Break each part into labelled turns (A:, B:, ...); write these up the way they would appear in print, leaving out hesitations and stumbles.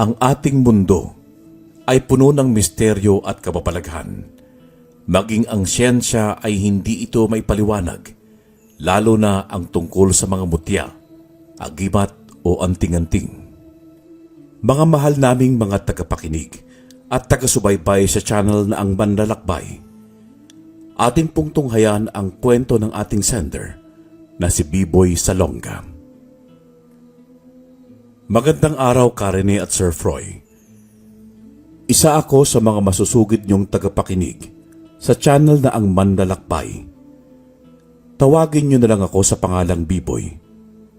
A: Ang ating mundo ay puno ng misteryo at kababalaghan. Maging ang siyensya ay hindi ito maipaliwanag, lalo na ang tungkol sa mga mutya, agimat o anting-anting. Mga mahal naming mga tagapakinig at taga-subaybay sa channel na ang Manlalakbay, atin pong tunghayan ang kwento ng ating sender na si B-Boy Salonga. Magandang araw, Karine at Sir Froy. Isa ako sa mga masusugid niyong tagapakinig sa channel na ang Manlalakbay. Tawagin niyo na lang ako sa pangalang B-Boy.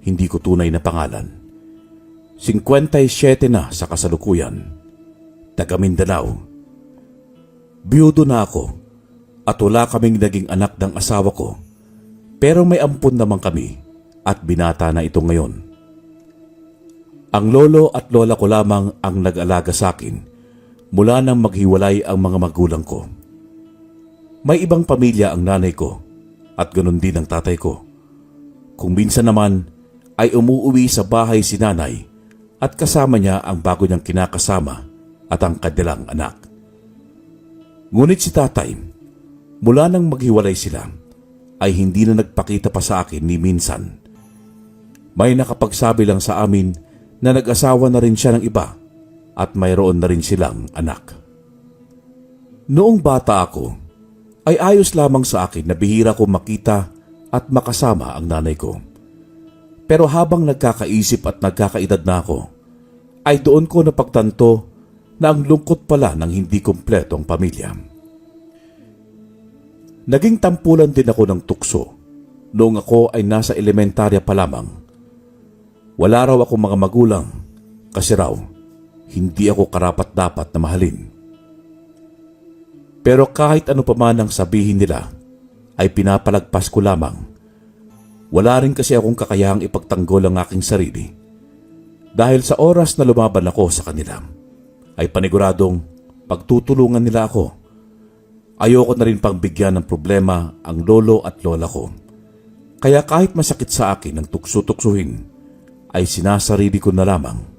A: Hindi ko tunay na pangalan. 57 na sa kasalukuyan. Taga Mindanao. Biyudo na ako at wala kaming naging anak ng asawa ko, pero may ampon naman kami at binata na ito ngayon. Ang lolo at lola ko lamang ang nag-alaga sa akin mula nang maghiwalay ang mga magulang ko. May ibang pamilya ang nanay ko at ganoon din ang tatay ko. Kung minsan naman ay umuuwi sa bahay si nanay at kasama niya ang bago niyang kinakasama at ang kanilang anak. Ngunit si tatay, mula nang maghiwalay sila, ay hindi na nagpakita pa sa akin ni minsan. May nakapagsabi lang sa amin na nag-asawa na rin siya ng iba at mayroon na rin silang anak. Noong bata ako, ay ayos lamang sa akin na bihira ko makita at makasama ang nanay ko. Pero habang nagkakaisip at nagkakaedad na ako, ay doon ko napagtanto na ang lungkot pala ng hindi kumpleto ang pamilya. Naging tampulan din ako ng tukso noong ako ay nasa elementarya pa lamang. Wala raw ako mga magulang kasi raw hindi ako karapat-dapat na mahalin. Pero kahit ano pa man ang sabihin nila, ay pinapalagpas ko lamang. Wala rin kasi akong kakayahang ipagtanggol ang aking sarili. Dahil sa oras na lumaban ako sa kanila, ay paniguradong pagtutulungan nila ako. Ayoko na rin pang bigyan ng problema ang lolo at lola ko. Kaya kahit masakit sa akin ang tukso-tuksuhin, ay sinasarili ko na lamang.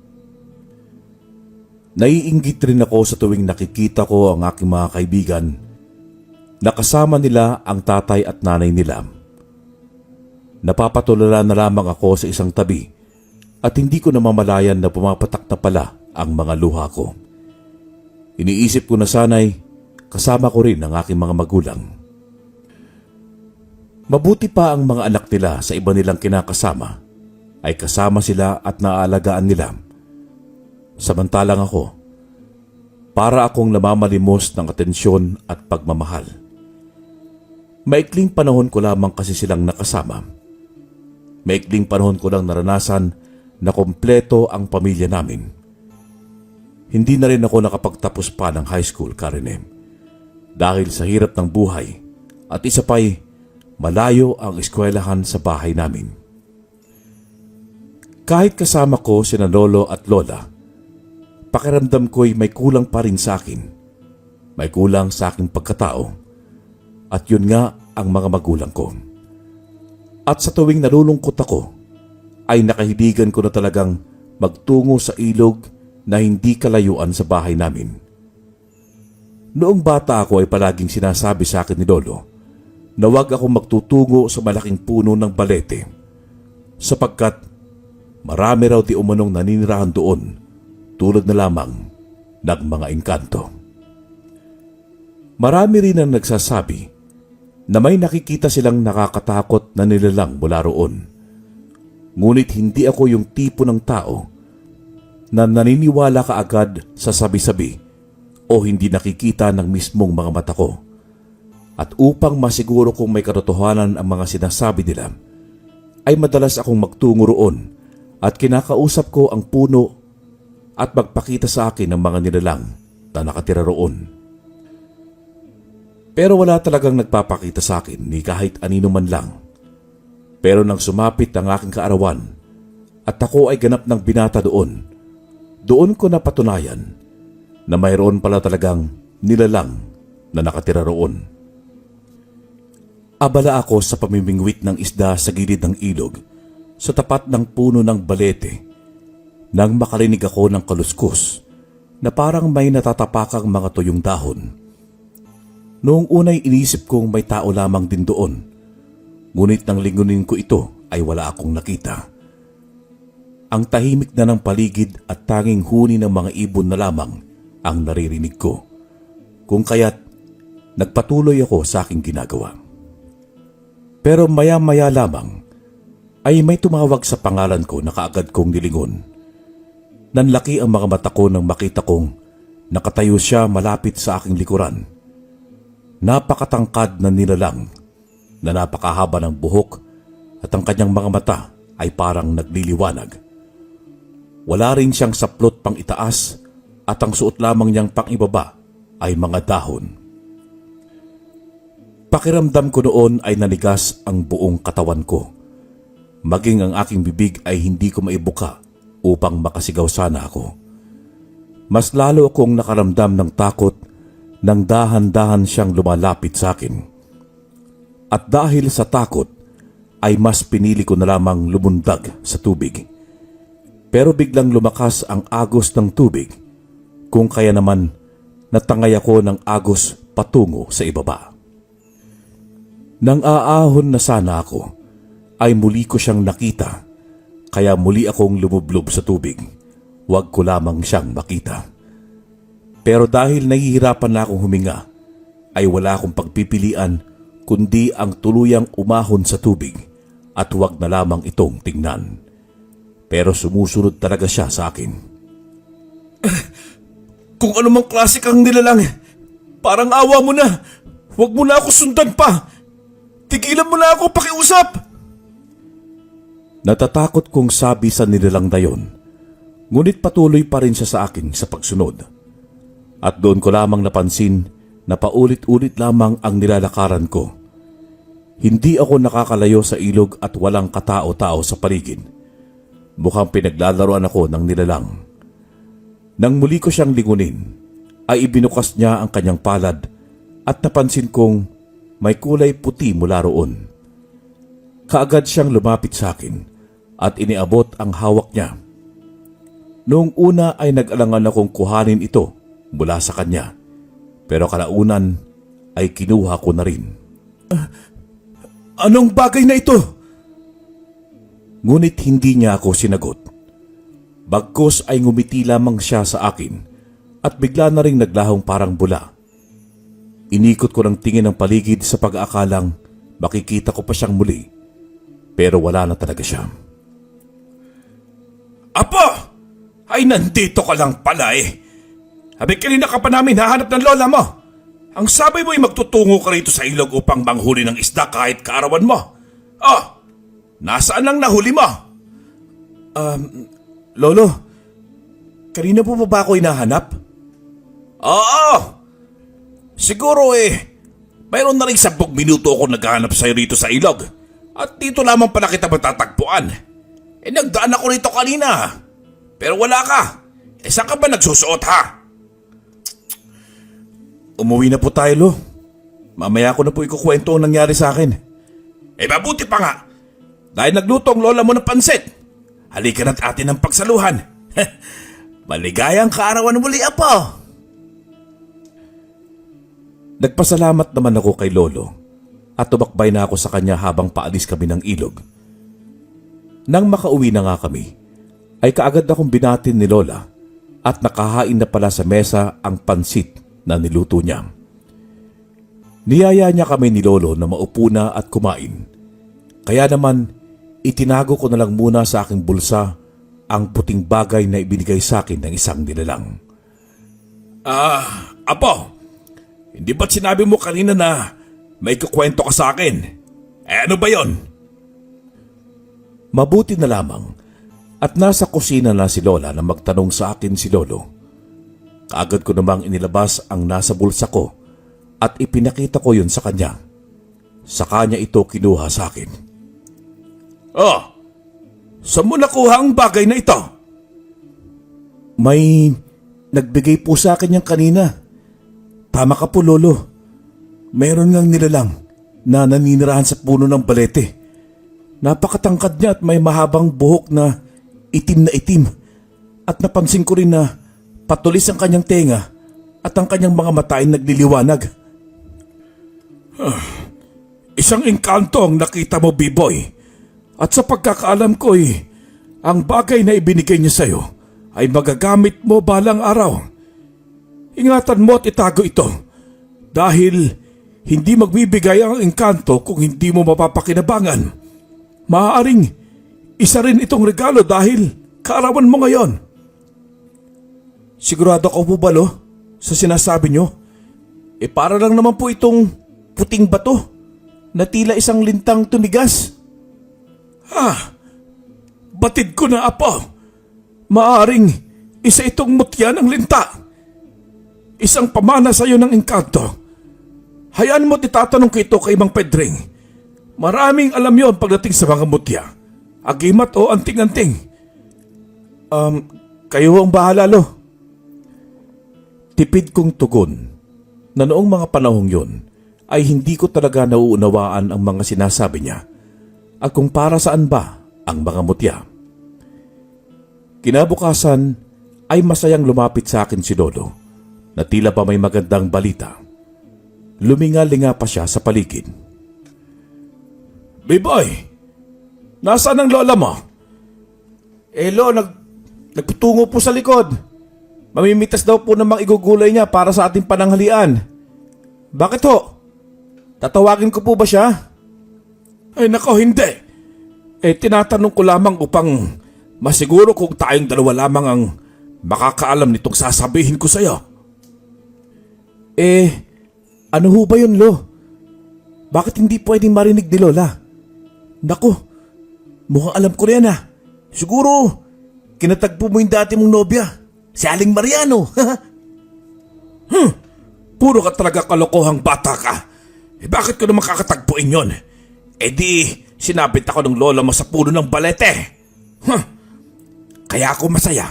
A: Naiinggit rin ako sa tuwing nakikita ko ang aking mga kaibigan na kasama nila ang tatay at nanay nila. Napapatulala na lamang ako sa isang tabi at hindi ko namamalayan na pumapatak na pala ang mga luha ko. Iniisip ko na sana'y kasama ko rin ang aking mga magulang. Mabuti pa ang mga anak nila sa iba nilang kinakasama ay kasama sila at naaalagaan nila. Samantalang ako, para akong namamalimos ng atensyon at pagmamahal. Maikling panahon ko lamang kasi silang nakasama. Maikling panahon ko lang naranasan na kompleto ang pamilya namin. Hindi na rin ako nakapagtapos pa ng high school, Karine, dahil sa hirap ng buhay at isa pa'y malayo ang eskwelahan sa bahay namin. Kahit kasama ko sina lolo at lola, pakiramdam ko'y may kulang pa rin sa akin. May kulang sa aking pagkatao. At yun nga ang mga magulang ko. At sa tuwing nalulungkot ako, ay nakahibigan ko na talagang magtungo sa ilog na hindi kalayuan sa bahay namin. Noong bata ako ay palaging sinasabi sa akin ni lolo na huwag akong magtutungo sa malaking puno ng balete sapagkat marami raw di umanong naninirahan doon tulad na lamang ng mga engkanto. Marami rin ang nagsasabi na may nakikita silang nakakatakot na nilalang mula roon. Ngunit hindi ako yung tipo ng tao na naniniwala kaagad sa sabi-sabi o hindi nakikita ng mismong mga mata ko. At upang masiguro kung may katotohanan ang mga sinasabi nila, ay madalas akong magtungo roon at kinakausap ko ang puno at magpakita sa akin ng mga nilalang na nakatira roon. Pero wala talagang nagpapakita sa akin ni kahit anino man lang. Pero nang sumapit ang aking kaarawan at ako ay ganap ng binata doon, doon ko napatunayan na mayroon pala talagang nilalang na nakatira roon. Abala ako sa pamimingwit ng isda sa gilid ng ilog sa tapat ng puno ng balete Nang makarinig ako ng kaluskos na parang may natatapakang mga tuyong dahon. Noong unay inisip kong may tao lamang din doon, ngunit nang lingunin ko ito ay wala akong nakita. Ang tahimik na ng paligid at tanging huni ng mga ibon na lamang ang naririnig ko. Kung kaya't nagpatuloy ako sa aking ginagawa. Pero maya-maya lamang ay may tumawag sa pangalan ko na kaagad kong nilingon. Nanlaki ang mga mata ko nang makita kong nakatayo siya malapit sa aking likuran. Napakatangkad na nilalang na napakahaba ng buhok at ang kanyang mga mata ay parang nagliliwanag. Wala rin siyang saplot pang itaas at ang suot lamang niyang pang ibaba ay mga dahon. Pakiramdam ko noon ay nanigas ang buong katawan ko. Maging ang aking bibig ay hindi ko maibuka upang makasigaw sana ako. Mas lalo akong nakaramdam ng takot nang dahan-dahan siyang lumalapit sa akin. At dahil sa takot, ay mas pinili ko na lamang lumundag sa tubig. Pero biglang lumakas ang agos ng tubig, kung kaya naman natangay ako ng agos patungo sa ibaba. Nang aahon na sana ako, ay muli ko siyang nakita. Kaya muli akong lumublob sa tubig. Huwag ko lamang siyang makita. Pero dahil nahihirapan na akong huminga, ay wala akong pagpipilian kundi ang tuluyang umahon sa tubig at huwag na lamang itong tingnan. Pero sumusunod talaga siya sa akin. Kung anumang klase kang nilalang, parang awa mo na. Huwag mo na ako sundan pa. Tigilan mo na ako pakiusap. Natatakot kong sabi sa nilalang na yon, ngunit patuloy pa rin siya sa akin sa pagsunod. At doon ko lamang napansin na paulit-ulit lamang ang nilalakaran ko. Hindi ako nakakalayo sa ilog at walang katao-tao sa paligid. Mukhang pinaglalaroan ako ng nilalang. Nang muli ko siyang lingunin, ay ibinukas niya ang kanyang palad at napansin kong may kulay puti mula roon. Kaagad siyang lumapit sa akin at iniabot ang hawak niya. Noong una ay nag-alangan akong kuhanin ito mula sa kanya, pero kalaunan ay kinuha ko na rin. Anong bagay na ito? Ngunit hindi niya ako sinagot. Bagkus ay ngumiti lamang siya sa akin at bigla na ring naglahong parang bula. Inikot ko ng tingin ang paligid sa pag-aakalang makikita ko pa siyang muli, pero wala na talaga siya. Apo! Ay nandito ka lang pala eh. Habi kanina ka pa namin hahanap ng lola mo. Ang sabi mo ay magtutungo ka rito sa ilog upang manghuli ng isda kahit kaarawan mo. Oh, nasaan ang nahuli mo? Lolo, kanina po ba ako hinahanap? Oo! Siguro mayroon na rin 10 minuto ako naghahanap sa'yo rito sa ilog. At dito lamang pala kita matatagpuan. Nagdaan ako rito kanina. Pero wala ka. Saan ka ba nagsusuot ha? Umuwi na po tayo, Lo. Mamaya ko na po ikukwento ang nangyari sa akin. Mabuti pa nga. Dahil nagluto ang lola mo ng pansit. Halika na't atin ang pagsaluhan. Maligayang kaarawan muli, Apo. Nagpasalamat naman ako kay Lolo at tumakbay na ako sa kanya habang paalis kami ng ilog. Nang makauwi na nga kami, ay kaagad akong binatin ni Lola at nakahain na pala sa mesa ang pansit na niluto niya. Niyaya niya kami ni Lolo na maupo na at kumain. Kaya naman, itinago ko na lang muna sa aking bulsa ang puting bagay na ibinigay sa akin ng isang nilalang. Apo, hindi ba't sinabi mo kanina na may kukwento ka sa akin? Ano ba yon? Mabuti na lamang at nasa kusina na si Lola na magtanong sa akin si Lolo. Kaagad ko namang inilabas ang nasa bulsa ko at ipinakita ko yun sa kanya. Sa kanya ito kinuha sa akin. Saan mo nakuha ang bagay na ito? May nagbigay po sa akin yan kanina. Tama ka po, Lolo. Meron ngang nilalang na naninirahan sa puno ng balete. Napakatangkad niya at may mahabang buhok na itim. At napansin ko rin na patulis ang kanyang tenga at ang kanyang mga mata ay nagliliwanag. Isang engkanto ang nakita mo, B-boy. At sa pagkakaalam ko ang bagay na ibinigay niya sa'yo ay magagamit mo balang araw. Ingatan mo at itago ito dahil hindi magbibigay ang engkanto kung hindi mo mapapakinabangan. Maaaring isa rin itong regalo dahil kaarawan mo ngayon. Sigurado ka po ba, sa sinasabi nyo? Para lang naman po itong puting bato na tila isang lintang tumigas. Batid ko na, apo. Maaring isa itong mutya ng linta. Isang pamana sa iyo ng engkanto. Hayaan mo itatanong ko ito kay Mang Pedring. Maraming alam yon pagdating sa mga mutya. Agimat o anting-anting. Kayo ang bahala, Tipid kong tugon na noong mga panahong yon ay hindi ko talaga nauunawaan ang mga sinasabi niya at kung para saan ba ang mga mutya. Kinabukasan ay masayang lumapit sa akin si Lolo na tila pa may magandang balita. Luminga-linga pa siya sa paligid. Biboy, nasaan ang lola mo? Nagputungo po sa likod. Mamimitas daw po ng mga igugulay niya para sa ating pananghalian. Bakit ho? Tatawagin ko po ba siya? Ay nako, hindi. Tinatanong ko lamang upang masiguro kung tayong dalawa lamang ang makakaalam nitong sasabihin ko sa'yo. Ano ho ba yun, Lo? Bakit hindi pwedeng marinig ni Lola? Naku, mukhang alam ko na yan Siguro, kinatagpo mo yung dati mong nobya, si Aling Mariano. Puro ka talaga kalokohang bata ka. Bakit ko naman kakatagpuin yon? Di, sinabit ako ng lola mo sa puno ng balete. Kaya ako masaya.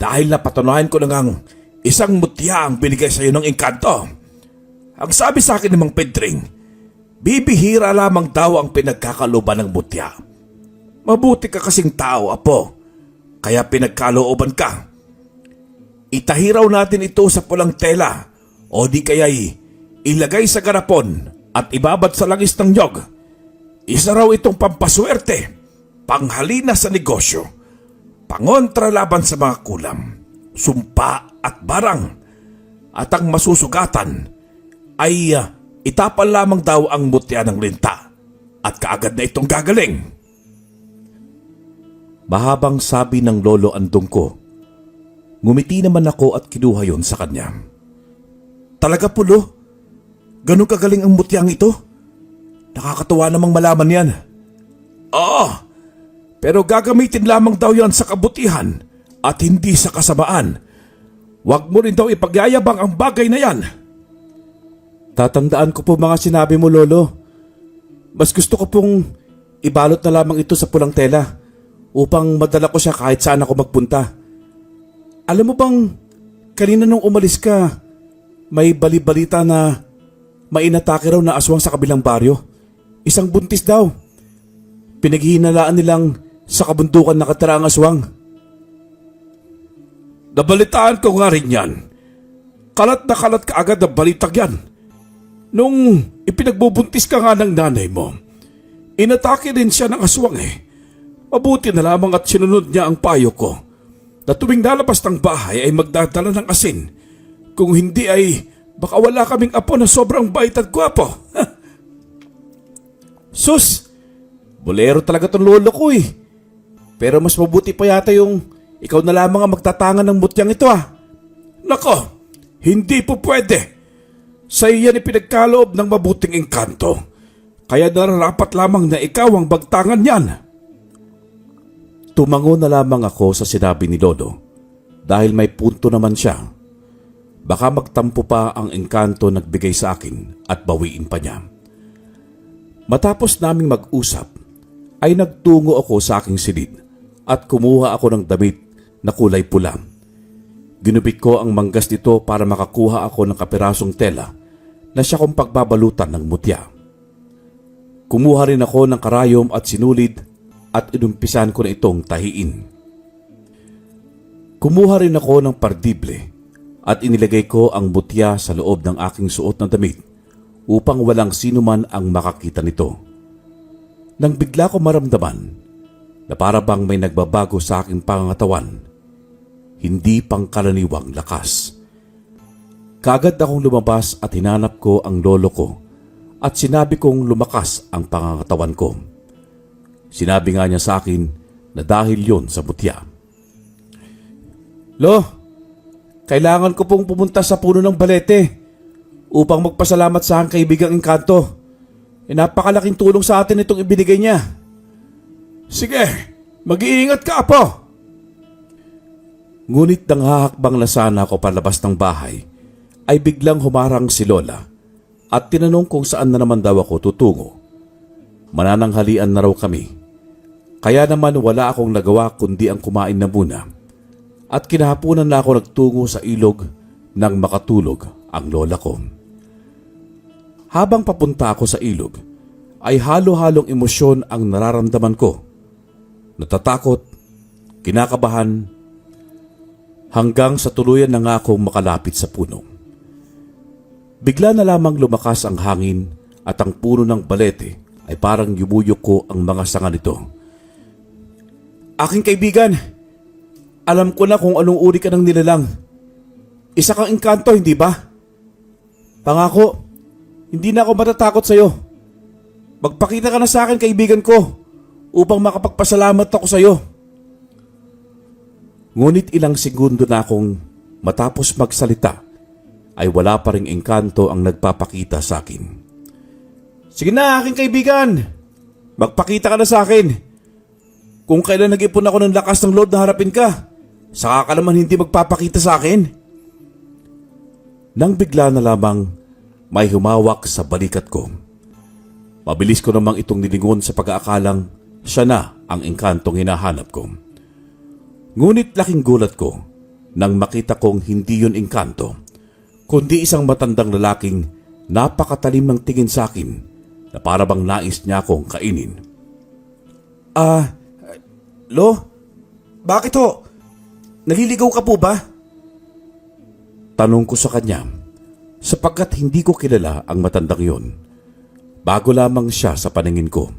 A: Dahil napatunayan ko na ngang isang mutya ang binigay sa iyo ng engkanto. Ang sabi sa akin ni Mang Pedring, bibihira lamang daw ang pinagkakaloban ng mutya. Mabuti ka kasing tao, apo. Kaya pinagkalooban ka. Itahiraw natin ito sa pulang tela o di kaya'y ilagay sa garapon at ibabad sa langis ng nyog. Isa raw itong pampaswerte, panghalina sa negosyo, pangontra laban sa mga kulam, sumpa at barang. At ang masusugatan ay itapal lamang daw ang mutya ng linta at kaagad na itong gagaling. Mahabang sabi ng lolo andong ko. Ngumiti naman ako at kinuha yon sa kanya. Talaga po, Lo? Ganun kagaling ang mutyang ito? Nakakatuwa namang malaman yan. Oo, pero gagamitin lamang daw yan sa kabutihan at hindi sa kasamaan. Huwag mo rin daw ipagyayabang ang bagay na yan. Tatandaan ko po mga sinabi mo, Lolo. Mas gusto ko pong ibalot na lamang ito sa pulang tela upang madala ko siya kahit saan ako magpunta. Alam mo bang, kanina nung umalis ka, may balibalita na mainatake raw na aswang sa kabilang baryo. Isang buntis daw. Pinaghihinalaan nilang sa kabundukan nakatira ang aswang. Nabalitaan ko nga rin yan. Kalat na kalat ka agad ang balitang yan. Nung ipinagbubuntis ka nga ng nanay mo, inatake din siya ng aswang Mabuti na lamang at sinunod niya ang payo ko. Na tuwing lalabas ng bahay ay magdadala ng asin. Kung hindi ay baka wala kaming apo na sobrang bait at gwapo. Sus, bolero talaga tong lolo ko Pero mas mabuti pa yata yung ikaw na lamang ang magtatangan ng mutyang ito Nako, hindi po pwede. Sa iyan ipinagkaloob ng mabuting engkanto. Kaya nararapat lamang na ikaw ang bagtangan yan. Tumango na lamang ako sa sinabi ni Lolo dahil may punto naman siya. Baka magtampo pa ang engkanto nagbigay sa akin at bawiin pa niya. Matapos naming mag-usap ay nagtungo ako sa aking silid at kumuha ako ng damit na kulay pula. Ginupit ko ang manggas nito para makakuha ako ng kapirasong tela na siya kong pagbabalutan ng mutya. Kumuha rin ako ng karayom at sinulid at inumpisan ko na itong tahiin. Kumuha rin ako ng pardible at inilagay ko ang butya sa loob ng aking suot na damit upang walang sino man ang makakita nito. Nang bigla ko maramdaman na para bang may nagbabago sa aking pangangatawan, hindi pangkaraniwang lakas. Kaagad akong lumabas at hinanap ko ang lolo ko at sinabi kong lumakas ang pangangatawan ko. Sinabi nga niya sa akin na dahil yon sa butya. Lo, kailangan ko pong pumunta sa puno ng balete upang magpasalamat sa aking kaibigang Engkanto. Napakalaking tulong sa atin itong ibinigay niya. Sige, mag-iingat ka, Apo. Ngunit nang hahakbang na sana ako palabas ng bahay, ay biglang humarang si Lola at tinanong kung saan na naman daw ako tutungo. Manananghalian na raw kami. Kaya naman wala akong nagawa kundi ang kumain na muna. At kinahapunan na ako nagtungo sa ilog nang makatulog ang lola ko. Habang papunta ako sa ilog, ay halo-halong emosyon ang nararamdaman ko. Natatakot, kinakabahan, hanggang sa tuluyan na nga akong makalapit sa puno. Bigla na lamang lumakas ang hangin at ang puno ng balete ay parang yumuyok ko ang mga sanga nito. Aking kaibigan, alam ko na kung anong uri ka ng nilalang. Isa kang engkanto, hindi ba? Pangako, hindi na ako matatakot sa iyo. Magpakita ka na sa akin, kaibigan ko, upang makapagpasalamat ako sa iyo. Ngunit ilang segundo na akong matapos magsalita, ay wala pa ring engkanto ang nagpapakita sa akin. Sige na, aking kaibigan, magpakita ka na sa akin. Kung kailan nag-ipon ako ng lakas ng loob na harapin ka, saka ka naman hindi magpapakita sa akin. Nang bigla na lamang may humawak sa balikat ko. Mabilis ko namang itong nilingon sa pag-aakalang siya na ang engkantong hinahanap ko. Ngunit laking gulat ko nang makita kong hindi yun engkanto, kundi isang matandang lalaking napakatalim ng tingin sa akin na para bang nais niya akong kainin. Lo? Bakit ho? Naliligaw ka po ba? Tanong ko sa kanya, sapagkat hindi ko kilala ang matandang yon. Bago lamang siya sa paningin ko.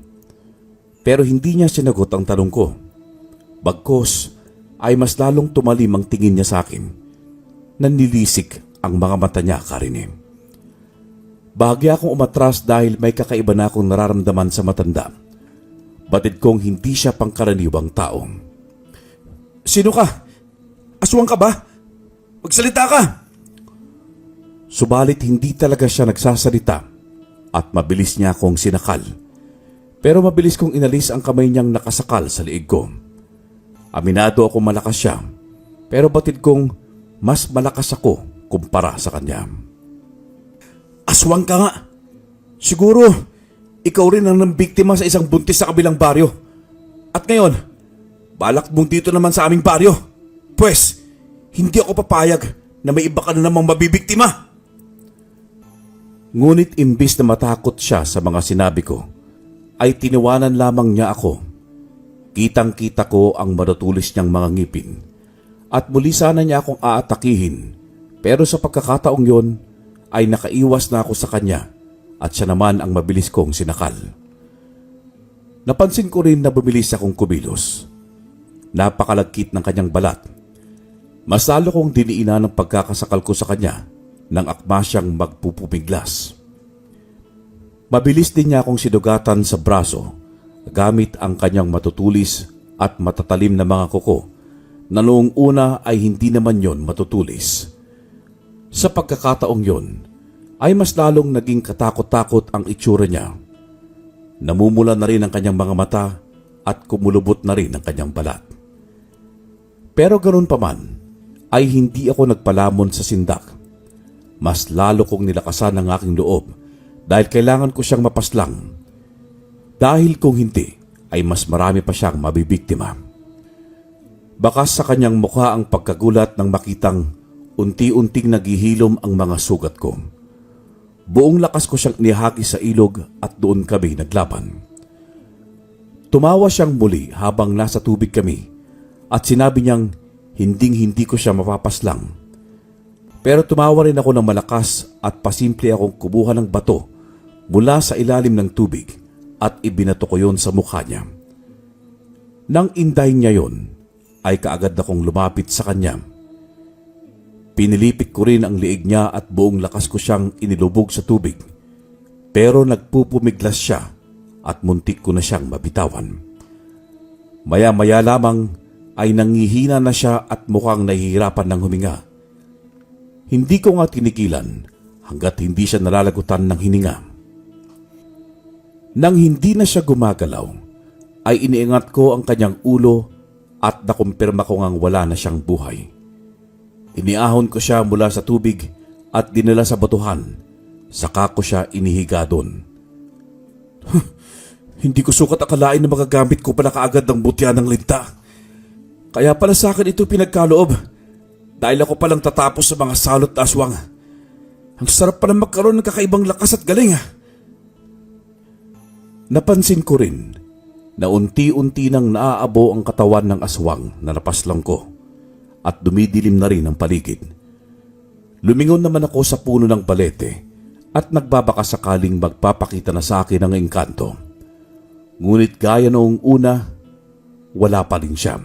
A: Pero hindi niya sinagot ang tanong ko. Bagkus ay mas lalong tumalim ang tingin niya sa akin. Nanlilisik ang mga mata niya, Karine. Bahagya akong umatras dahil may kakaiba na akong nararamdaman sa matanda. Batid kong hindi siya pangkaraniwang tao. Sino ka? Aswang ka ba? Magsalita ka! Subalit hindi talaga siya nagsasalita at mabilis niya akong sinakal. Pero mabilis kong inalis ang kamay niyang nakasakal sa liig ko. Aminado ako malakas siya, pero batid kong mas malakas ako kumpara sa kanya. Aswang ka nga! Siguro, ikaw rin ang nambiktima sa isang buntis sa kabilang baryo. At ngayon, balak mong dito naman sa aming baryo. Pwes, hindi ako papayag na may iba ka na namang mabibiktima. Ngunit imbis na matakot siya sa mga sinabi ko, ay tiniwanan lamang niya ako. Kitang-kita ko ang matutulis niyang mga ngipin. At muli sana niya akong aatakihin, pero sa pagkakataong yon ay nakaiwas na ako sa kanya at siya naman ang mabilis kong sinakal. Napansin ko rin na bumilis akong kumilos. Napakalagkit ng kanyang balat. Mas lalo kong diniinan ang pagkakasakal ko sa kanya nang akma siyang magpupumiglas. Mabilis din niya akong sinugatan sa braso gamit ang kanyang matutulis at matatalim na mga kuko na noong una ay hindi naman yon matutulis. Sa pagkakataong yon ay mas lalong naging katakot-takot ang itsura niya. Namumula na rin ang kanyang mga mata at kumulubot na rin ang kanyang balat. Pero ganoon pa man ay hindi ako nagpalamon sa sindak. Mas lalo kong nilakasan ang aking loob dahil kailangan ko siyang mapaslang. Dahil kung hindi, ay mas marami pa siyang mabibiktima. Bakas sa kanyang mukha ang pagkagulat nang makitang unti-unting naghihilom ang mga sugat ko. Buong lakas ko siyang nihagi sa ilog at doon kami naglaban. Tumawa siyang muli habang nasa tubig kami at sinabi niyang hinding-hindi ko siya mapapaslang. Pero tumawa rin ako ng malakas at pasimple akong kumuha ng bato mula sa ilalim ng tubig at ibinato ko yon sa mukha niya. Nang indahin niya yon, ay kaagad akong lumapit sa kanya. Pinilipit ko rin ang liig niya at buong lakas ko siyang inilubog sa tubig. Pero nagpupumiglas siya at muntik ko na siyang mabitawan. Maya-maya lamang ay nangihina na siya at mukhang nahihirapan ng huminga. Hindi ko nga tinigilan hanggat hindi siya nalalagutan ng hininga. Nang hindi na siya gumagalaw, ay iniingat ko ang kanyang ulo at nakumpirma ko ngang wala na siyang buhay. Iniahon ko siya mula sa tubig at dinala sa batuhan, saka ko siya inihiga doon. Hindi ko sukat akalain na magagamit ko pala kaagad ng butya ng linta. Kaya pala sa akin ito pinagkaloob. Dahil ako palang tatapos sa mga salot na aswang. Ang sarap pala magkaroon ng kakaibang lakas at galing. Napansin ko rin na unti-unti nang naaabo ang katawan ng aswang na napaslang ko at dumidilim na rin ang paligid. Lumingon naman ako sa puno ng balete at nagbabaka sakaling magpapakita na sa akin ang engkanto. Ngunit gaya noong una, wala pa rin siya.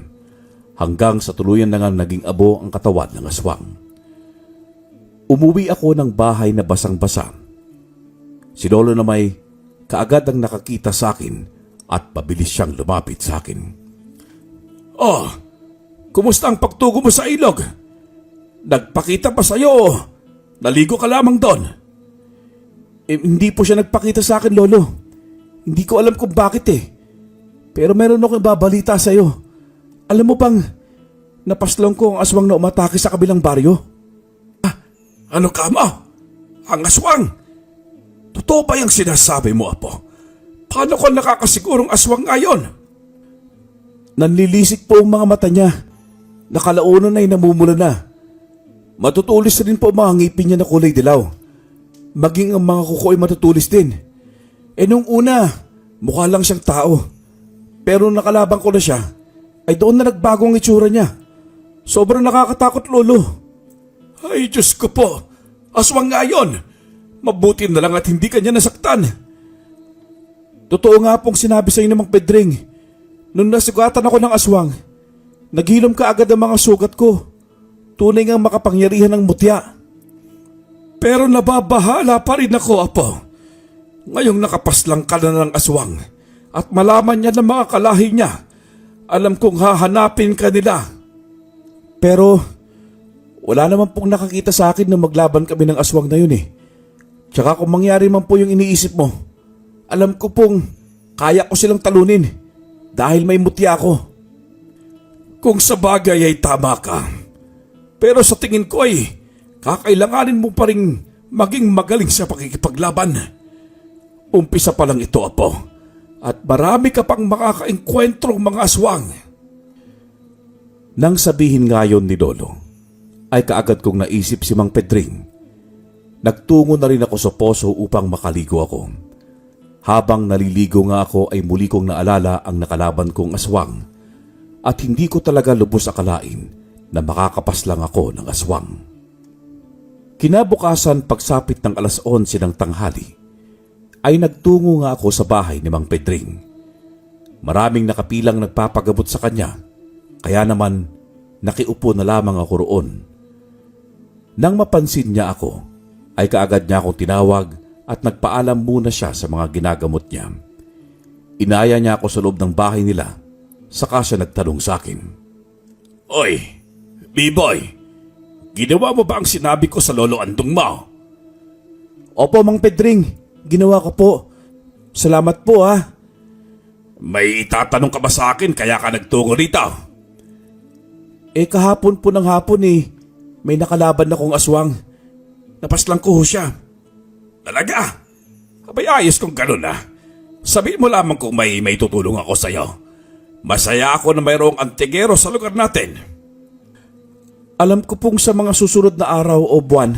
A: Hanggang sa tuluyan na nga naging abo ang katawan ng aswang. Umuwi ako ng bahay na basang-basa. Si Lolo na may kaagad ang nakakita sa akin at pabilis siyang lumapit sa akin. Oh, kumusta ang pagtugo mo sa ilog? Nagpakita pa sa'yo o naligo ka lamang doon? Hindi po siya nagpakita sa akin, Lolo. Hindi ko alam kung bakit Pero meron akong babalita sa'yo. Alam mo bang, napaslang ko ang aswang na umatake sa kabilang baryo? Ano ka mo? Ang aswang? Totoo ba yung sinasabi mo, Apo? Paano ko nakakasigurong aswang ngayon? Nanlilisik po ang mga mata niya. Nakalaunan ay namumula na. Matutulis rin po ang mga ngipin niya na kulay dilaw. Maging ang mga kuko ay matutulis din. Nung una, mukha lang siyang tao. Pero nakalabang ko na siya, ay doon na nagbago ang itsura niya. Sobrang nakakatakot, Lolo. Ay, Diyos ko po. Aswang nga yun. Mabuti na lang at hindi kanya nasaktan. Totoo nga pong sinabi sa inyo, Mang Pedring. Nung nasugatan ako ng aswang, naghilom ka agad ang mga sugat ko. Tunay ngang makapangyarihan ng mutya. Pero nababahala pa rin ako, Apo. Ngayong nakapaslang ka na ng aswang at malaman niya ng mga kalahi niya, alam kong hahanapin ka nila. Pero wala naman pong nakakita sa akin na maglaban kami ng aswang na yun Tsaka kung mangyari man po yung iniisip mo, alam ko pong kaya ko silang talunin dahil may mutya ako. Kung sa bagay ay tama ka. Pero sa tingin ko ay kakailanganin mo pa rin maging magaling sa pakikipaglaban. Umpisa pa lang ito, Apo. At marami ka pang makakaengkwentrong mga aswang. Nang sabihin nga yon ni Lolo, ay kaagad kong naisip si Mang Pedring. Nagtungo na rin ako sa poso upang makaligo ako. Habang naliligo nga ako ay muli kong naalala ang nakalaban kong aswang. At hindi ko talaga lubos akalain na makakapaslang ako ng aswang. Kinabukasan pagsapit ng 11:00 ng tanghali, ay nagtungo nga ako sa bahay ni Mang Pedring. Maraming nakapilang nagpapagabot sa kanya, kaya naman nakiupo na lamang ako roon. Nang mapansin niya ako, ay kaagad niya akong tinawag at nagpaalam muna siya sa mga ginagamot niya. Inaya niya ako sa loob ng bahay nila, saka siya nagtanong sa akin. Oy, B-boy, ginawa mo ba ang sinabi ko sa Lolo Andong mo? Opo, Mang Pedring. Ginawa ko po. Salamat po May itatanong ka ba sa akin kaya ka nagtungo rito? Kahapon po ng hapon may nakalaban akong aswang. Napaslang ko siya. Talaga? Abay ayos kung ganun Sabihin mo lamang kung may tutulong ako sa'yo. Masaya ako na mayroong antigero sa lugar natin. Alam ko pong sa mga susunod na araw o buwan,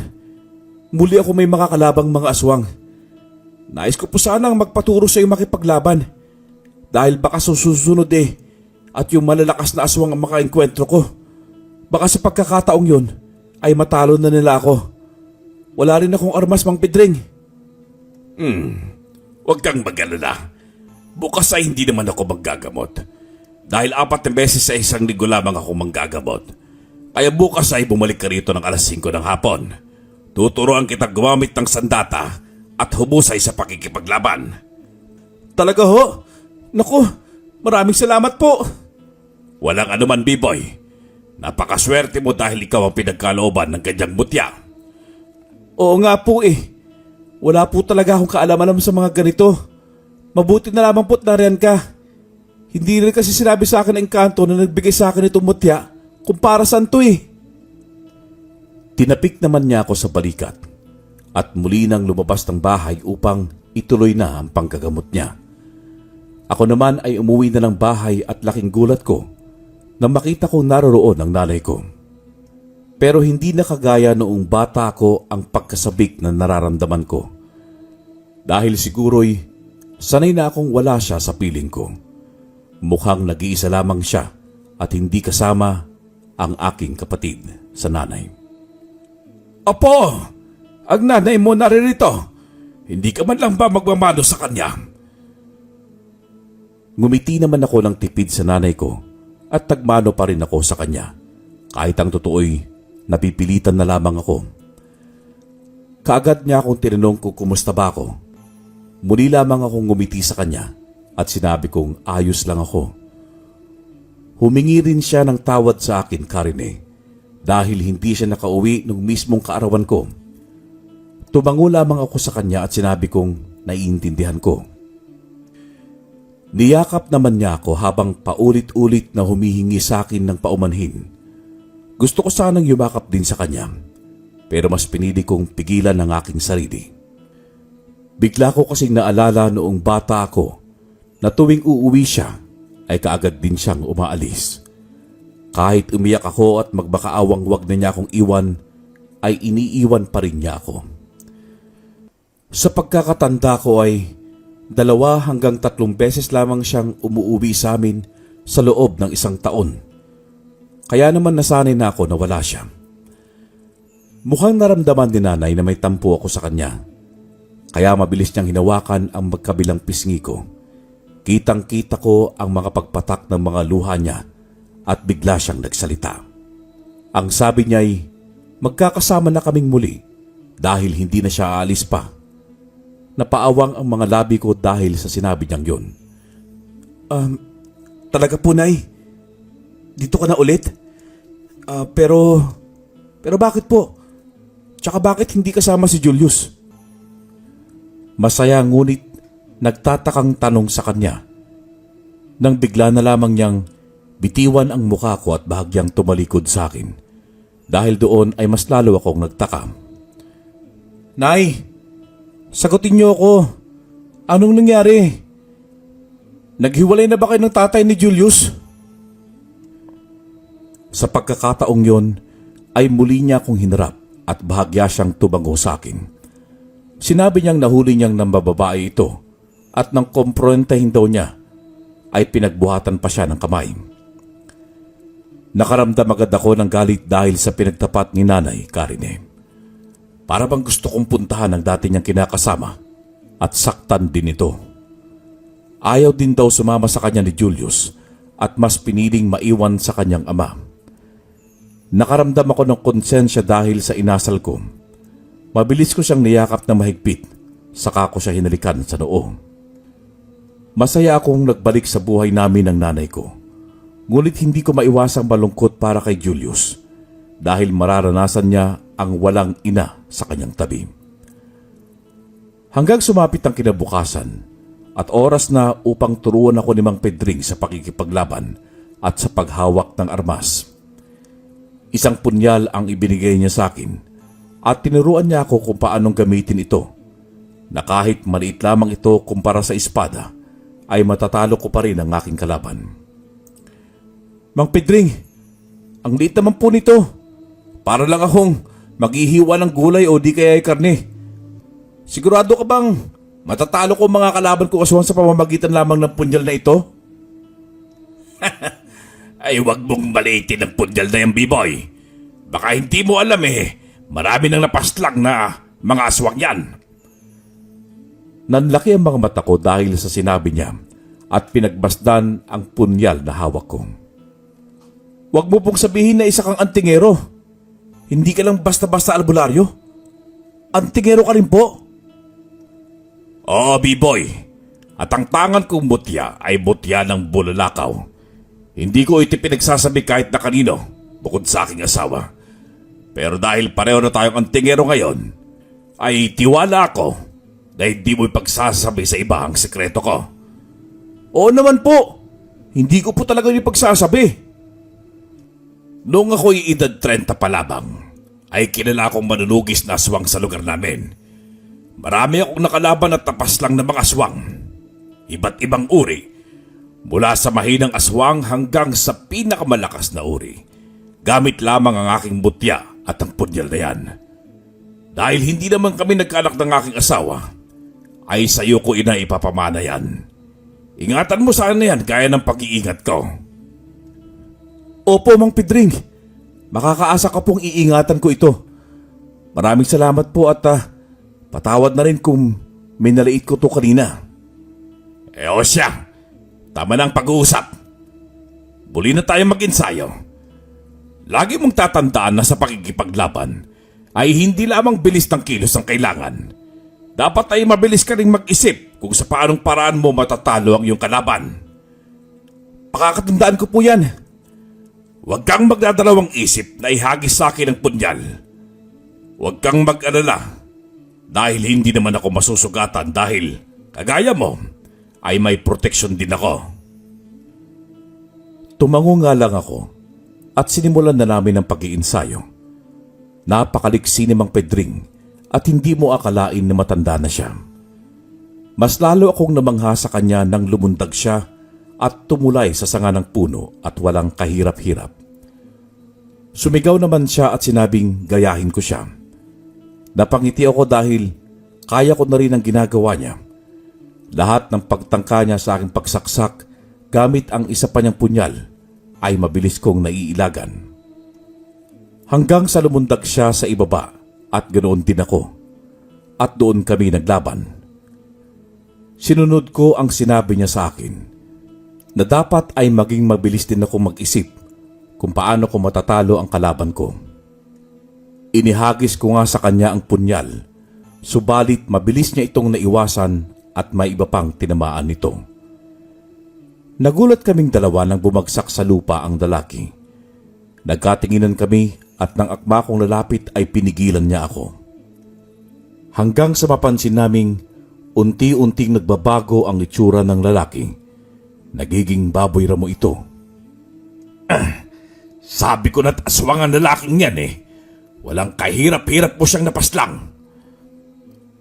A: muli ako may makakalabang mga aswang. Nais ko po sanang magpaturo sa iyo makipaglaban. Dahil baka susunod at yung malalakas na aswang ang makaengkwentro ko. Baka sa pagkakataong yun ay matalo na nila ako. Wala rin akong armas, Mang Pedring.
B: Huwag kang mag-alala. Bukas ay hindi naman ako maggagamot. Dahil 4 na beses sa isang linggo lamang ako manggagamot. Kaya bukas ay bumalik ka rito ng alas 5 ng hapon. Tuturuan kitang gumamit ng sandata at hubusay sa pakikipaglaban.
A: Talaga ho? Naku, maraming salamat po.
B: Walang anuman, B-boy. Napakaswerte mo dahil ikaw ang pinagkalooban ng ganyang mutya.
A: Oo nga po eh. Wala po talaga akong kaalam-alam sa mga ganito. Mabuti na lamang po't nariyan ka. Hindi rin kasi sinabi sa akin ng engkanto na nagbigay sa akin itong mutya kung para saan to eh. Tinapik naman niya ako sa balikat at muli nang lumabas ng bahay upang ituloy na ang panggagamot niya. Ako naman ay umuwi na ng bahay at laking gulat ko nang makita kong naroroon ang nanay ko. Pero hindi na kagaya noong bata ko ang pagkasabik na nararamdaman ko. Dahil siguro'y sanay na akong wala siya sa piling ko. Mukhang nag-iisa lamang siya at hindi kasama ang aking kapatid sa nanay.
B: Apo, ang nanay mo naririto. Hindi ka man lang ba magmamano sa kanya?
A: Ngumiti naman ako ng tipid sa nanay ko at tagmano pa rin ako sa kanya. Kahit ang totoo'y napipilitan na lamang ako. Kaagad niya akong tinanong kung kumusta ba ako. Muli lamang akong ngumiti sa kanya at sinabi kong ayos lang ako. Humingi rin siya ng tawad sa akin, Karine, dahil hindi siya nakauwi nung mismong kaarawan ko. Tumango lamang ako sa kanya at sinabi kong naiintindihan ko. Niyakap naman niya ako habang paulit-ulit na humihingi sa akin ng paumanhin. Gusto ko sanang yumakap din sa kanya, pero mas pinili kong pigilan ang aking sarili. Bigla ko kasing naalala noong bata ako na tuwing uuwi siya ay kaagad din siyang umaalis. Kahit umiyak ako at magbakaawang wag na niya akong iwan, ay iniiwan pa rin niya ako. Sa pagkakatanda ko ay 2 hanggang 3 beses lamang siyang umuuwi sa amin sa loob ng 1 taon. Kaya naman nasanay na ako na wala siya. Mukhang naramdaman ni nanay na may tampo ako sa kanya. Kaya mabilis niyang hinawakan ang magkabilang pisngi ko. Kitang-kita ko ang mga pagpatak ng mga luha niya at bigla siyang nagsalita. Ang sabi niya ay magkakasama na kaming muli dahil hindi na siya aalis pa. Napaawang ang mga labi ko dahil sa sinabi niyang yun. Talaga po, Nay? Dito ka na ulit? Pero bakit po? Tsaka bakit hindi kasama si Julius? Masaya ngunit nagtatakang tanong sa kanya. Nang bigla na lamang niyang bitiwan ang mukha ko at bahagyang tumalikod sa akin. Dahil doon ay mas lalo akong nagtaka. Nay, sagutin niyo ako. Anong nangyari? Naghiwalay na ba kayo ng tatay ni Julius? Sa pagkakataong yon ay muli niya akong hinarap at bahagya siyang tumango sa akin. Sinabi niyang nahuli niyang nambababae ito at nang komprontahin daw niya ay pinagbuhatan pa siya ng kamay. Nakaramdam agad ako ng galit dahil sa pinagtapat ni Nanay Karine. Para bang gusto kong puntahan ang dati niyang kinakasama at saktan din ito. Ayaw din daw sumama sa kanya ni Julius at mas piniling maiwan sa kanyang ama. Nakaramdam ako ng konsensya dahil sa inasal ko. Mabilis ko siyang niyakap na mahigpit, saka ko siya hinalikan sa noo. Masaya akong nagbalik sa buhay namin ng nanay ko. Ngunit hindi ko maiwasang malungkot para kay Julius dahil mararanasan niya ang walang ina sa kanyang tabi. Hanggang sumapit ang kinabukasan at oras na upang turuan ako ni Mang Pedring sa pakikipaglaban at sa paghawak ng armas. Isang punyal ang ibinigay niya sa akin at tinuruan niya ako kung paanong gamitin ito, na kahit maliit lamang ito kumpara sa espada ay matatalo ko pa rin ang aking kalaban. Mang Pedring, ang liit naman po nito. Para lang akong maghihiwa ng gulay o di kaya ay karne. Sigurado ka bang matatalo ko mga kalaban ko aswan sa pamamagitan lamang ng punyal na ito?
B: Ay wag mong maliitin ang punyal na yan, B-boy. Baka hindi mo alam marami nang napaslang na mga aswang yan.
A: Nanlaki ang mga mata ko dahil sa sinabi niya at pinagbasdan ang punyal na hawak ko. Huwag mo pong sabihin na isa kang antingero. Hindi ka lang basta-basta albularyo. Antingero ka rin po.
B: Oo, B-boy. At ang tangan kong mutya ay mutya ng bulalakaw. Hindi ko ito pinagsasabi kahit na kanino, bukod sa aking asawa. Pero dahil pareho na tayong antingero ngayon, ay tiwala ako na hindi mo ipagsasabi sa iba ang sekreto ko.
A: Oo naman po. Hindi ko po talaga yung pagsasabi.
B: Noong ako'y edad 30 pa lamang, ay kilala akong manunugis na aswang sa lugar namin. Marami akong nakalaban at tapas lang ng mga aswang. Iba't ibang uri, mula sa mahinang aswang hanggang sa pinakamalakas na uri. Gamit lamang ang aking mutya at ang punyal na yan. Dahil hindi naman kami nagkaanak ng aking asawa, ay sa iyo ko ina ipapamana yan. Ingatan mo sana yan gaya ng pag-iingat ko.
A: Opo, Mang Pedring. Makakaasa ka pong iingatan ko ito. Maraming salamat po at patawad na rin kung minaliit ko to kanina.
B: O siya, tama na ang pag-uusap. Muli na tayo mag-ensayo. Lagi mong tatandaan na sa pakikipaglaban ay hindi lamang bilis ng kilos ang kailangan. Dapat ay mabilis ka rin mag-isip kung sa paanong paraan mo matatalo ang iyong kalaban.
A: Pakakatandaan ko po yan.
B: Huwag kang magdadalawang isip na ihagis sa akin ang punyal. Huwag kang mag-alala dahil hindi naman ako masusugatan dahil kagaya mo ay may proteksyon din ako.
A: Tumango nga lang ako at sinimulan na namin ang pag-iinsayo. Napakaliksi ni Mang Pedring at hindi mo akalain na matanda na siya. Mas lalo akong namangha sa kanya nang lumundag siya at tumulay sa sanga ng puno at walang kahirap-hirap. Sumigaw naman siya at sinabing gayahin ko siya. Napangiti ako dahil kaya ko na rin ang ginagawa niya. Lahat ng pagtangka niya sa aking pagsaksak gamit ang isa pa niyang punyal ay mabilis kong naiilagan. Hanggang sa lumundag siya sa ibaba at ganoon din ako. At doon kami naglaban. Sinunod ko ang sinabi niya sa akin na dapat ay maging mabilis din ako mag-isip kung paano ko matatalo ang kalaban ko. Inihagis ko nga sa kanya ang punyal, subalit mabilis niya itong naiwasan at may iba pang tinamaan nito. Nagulat kaming dalawa nang bumagsak sa lupa ang lalaki. Nagkatinginan kami at nang akma kong lalapit ay pinigilan niya ako. Hanggang sa mapansin naming unti-unting nagbabago ang itsura ng lalaki. Nagiging baboy ramo ito.
B: Sabi ko na't aswang ang lalaking yan Walang kahirap-hirap mo siyang napaslang.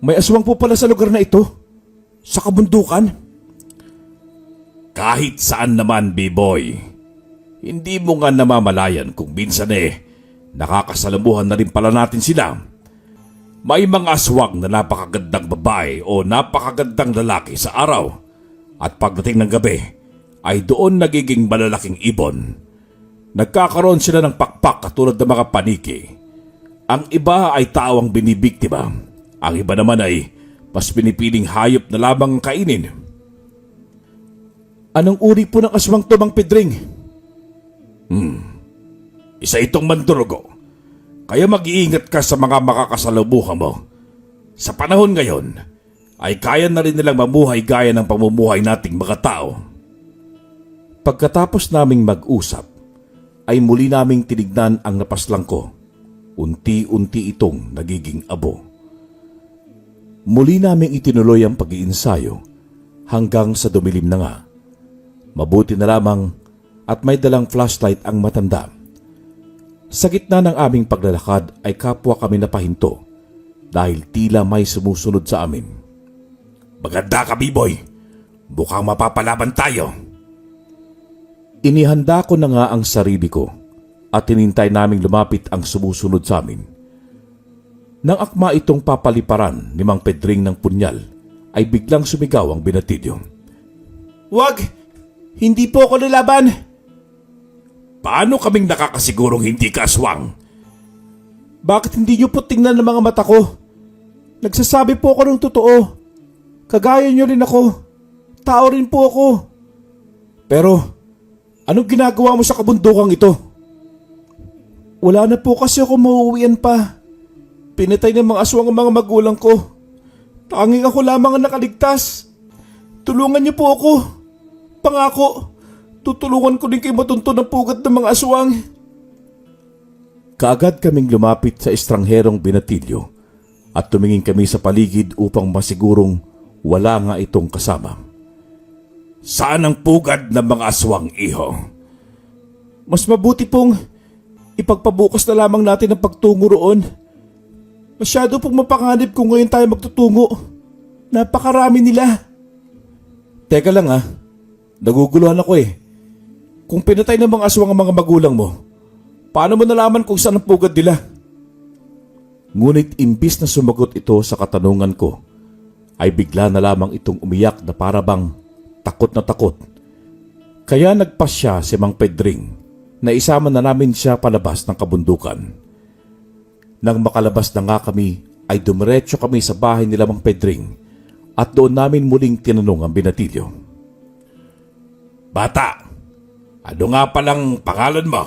A: May aswang po pala sa lugar na ito? Sa kabundukan?
B: Kahit saan naman, B-boy. Hindi mo nga namamalayan kung minsan nakakasalamuhan na rin pala natin sila. May mga aswang na napakagandang babae o napakagandang lalaki sa araw at pagdating ng gabi ay doon nagiging malalaking ibon. Nagkakaroon sila ng pakpak katulad ng mga paniki. Ang iba ay tao ang binibiktima. Ang iba naman ay mas pinipiling hayop na lamang ang kainin.
A: Anong uri po ng aswang to, Mang Pedring?
B: Isa itong mandurugo. Kaya mag-iingat ka sa mga makakasalubong mo. Sa panahon ngayon, ay kaya na rin nilang mamuhay gaya ng pamumuhay nating mga tao.
A: Pagkatapos naming mag-usap, ay muli naming tinignan ang napaslang ko. Unti-unti itong nagiging abo. Muli naming itinuloy ang pag-iinsayo hanggang sa dumilim na nga. Mabuti na lamang at may dalang flashlight ang matanda. Sa gitna ng aming paglalakad ay kapwa kami napahinto dahil tila may sumusunod sa amin.
B: Maganda ka, B-boy. Mukhang mapapalaban tayo.
A: Inihanda ko na nga ang sarili ko at tinintay naming lumapit ang sumusunod sa amin. Nang akma itong papaliparan ni Mang Pedring ng punyal, ay biglang sumigaw ang binatidyo.
C: Wag! Hindi po ako lalaban!
B: paano kaming nakakasigurong hindi ka aswang?
C: Bakit hindi niyo po tingnan ng mga mata ko? Nagsasabi po ako ng totoo. Kagaya niyo rin ako. Tao rin po ako. Pero, anong ginagawa mo sa kabundukang ito? Wala na po kasi ako mauuwian pa. Pinatay ng mga aswang ang mga magulang ko. Tanging ako lamang ang nakaligtas. Tulungan niyo po ako. Pangako, tutulungan ko din kayo matunto ng pugat ng mga aswang.
A: Kaagad kaming lumapit sa estrangherong binatilyo at tumingin kami sa paligid upang masigurong wala nga itong kasama.
B: Saan ang pugad ng mga aswang, iho?
C: Mas mabuti pong ipagpabukas na lamang natin ang pagtungo roon. Masyado pong mapanganib kung ngayon tayo magtutungo. Napakarami nila.
A: Teka lang naguguluhan ako eh.
C: Kung pinatay ng mga aswang ang mga magulang mo, paano mo nalaman kung saan ang pugad nila?
A: Ngunit imbis na sumagot ito sa katanungan ko, ay bigla na lamang itong umiyak na parabang takot na takot. Kaya nagpasya si Mang Pedring na isama na namin siya palabas ng kabundukan. Nang makalabas na nga kami ay dumiretso kami sa bahay nila Mang Pedring at doon namin muling tinanong ang binatilyo.
B: Bata, ano nga palang pangalan mo?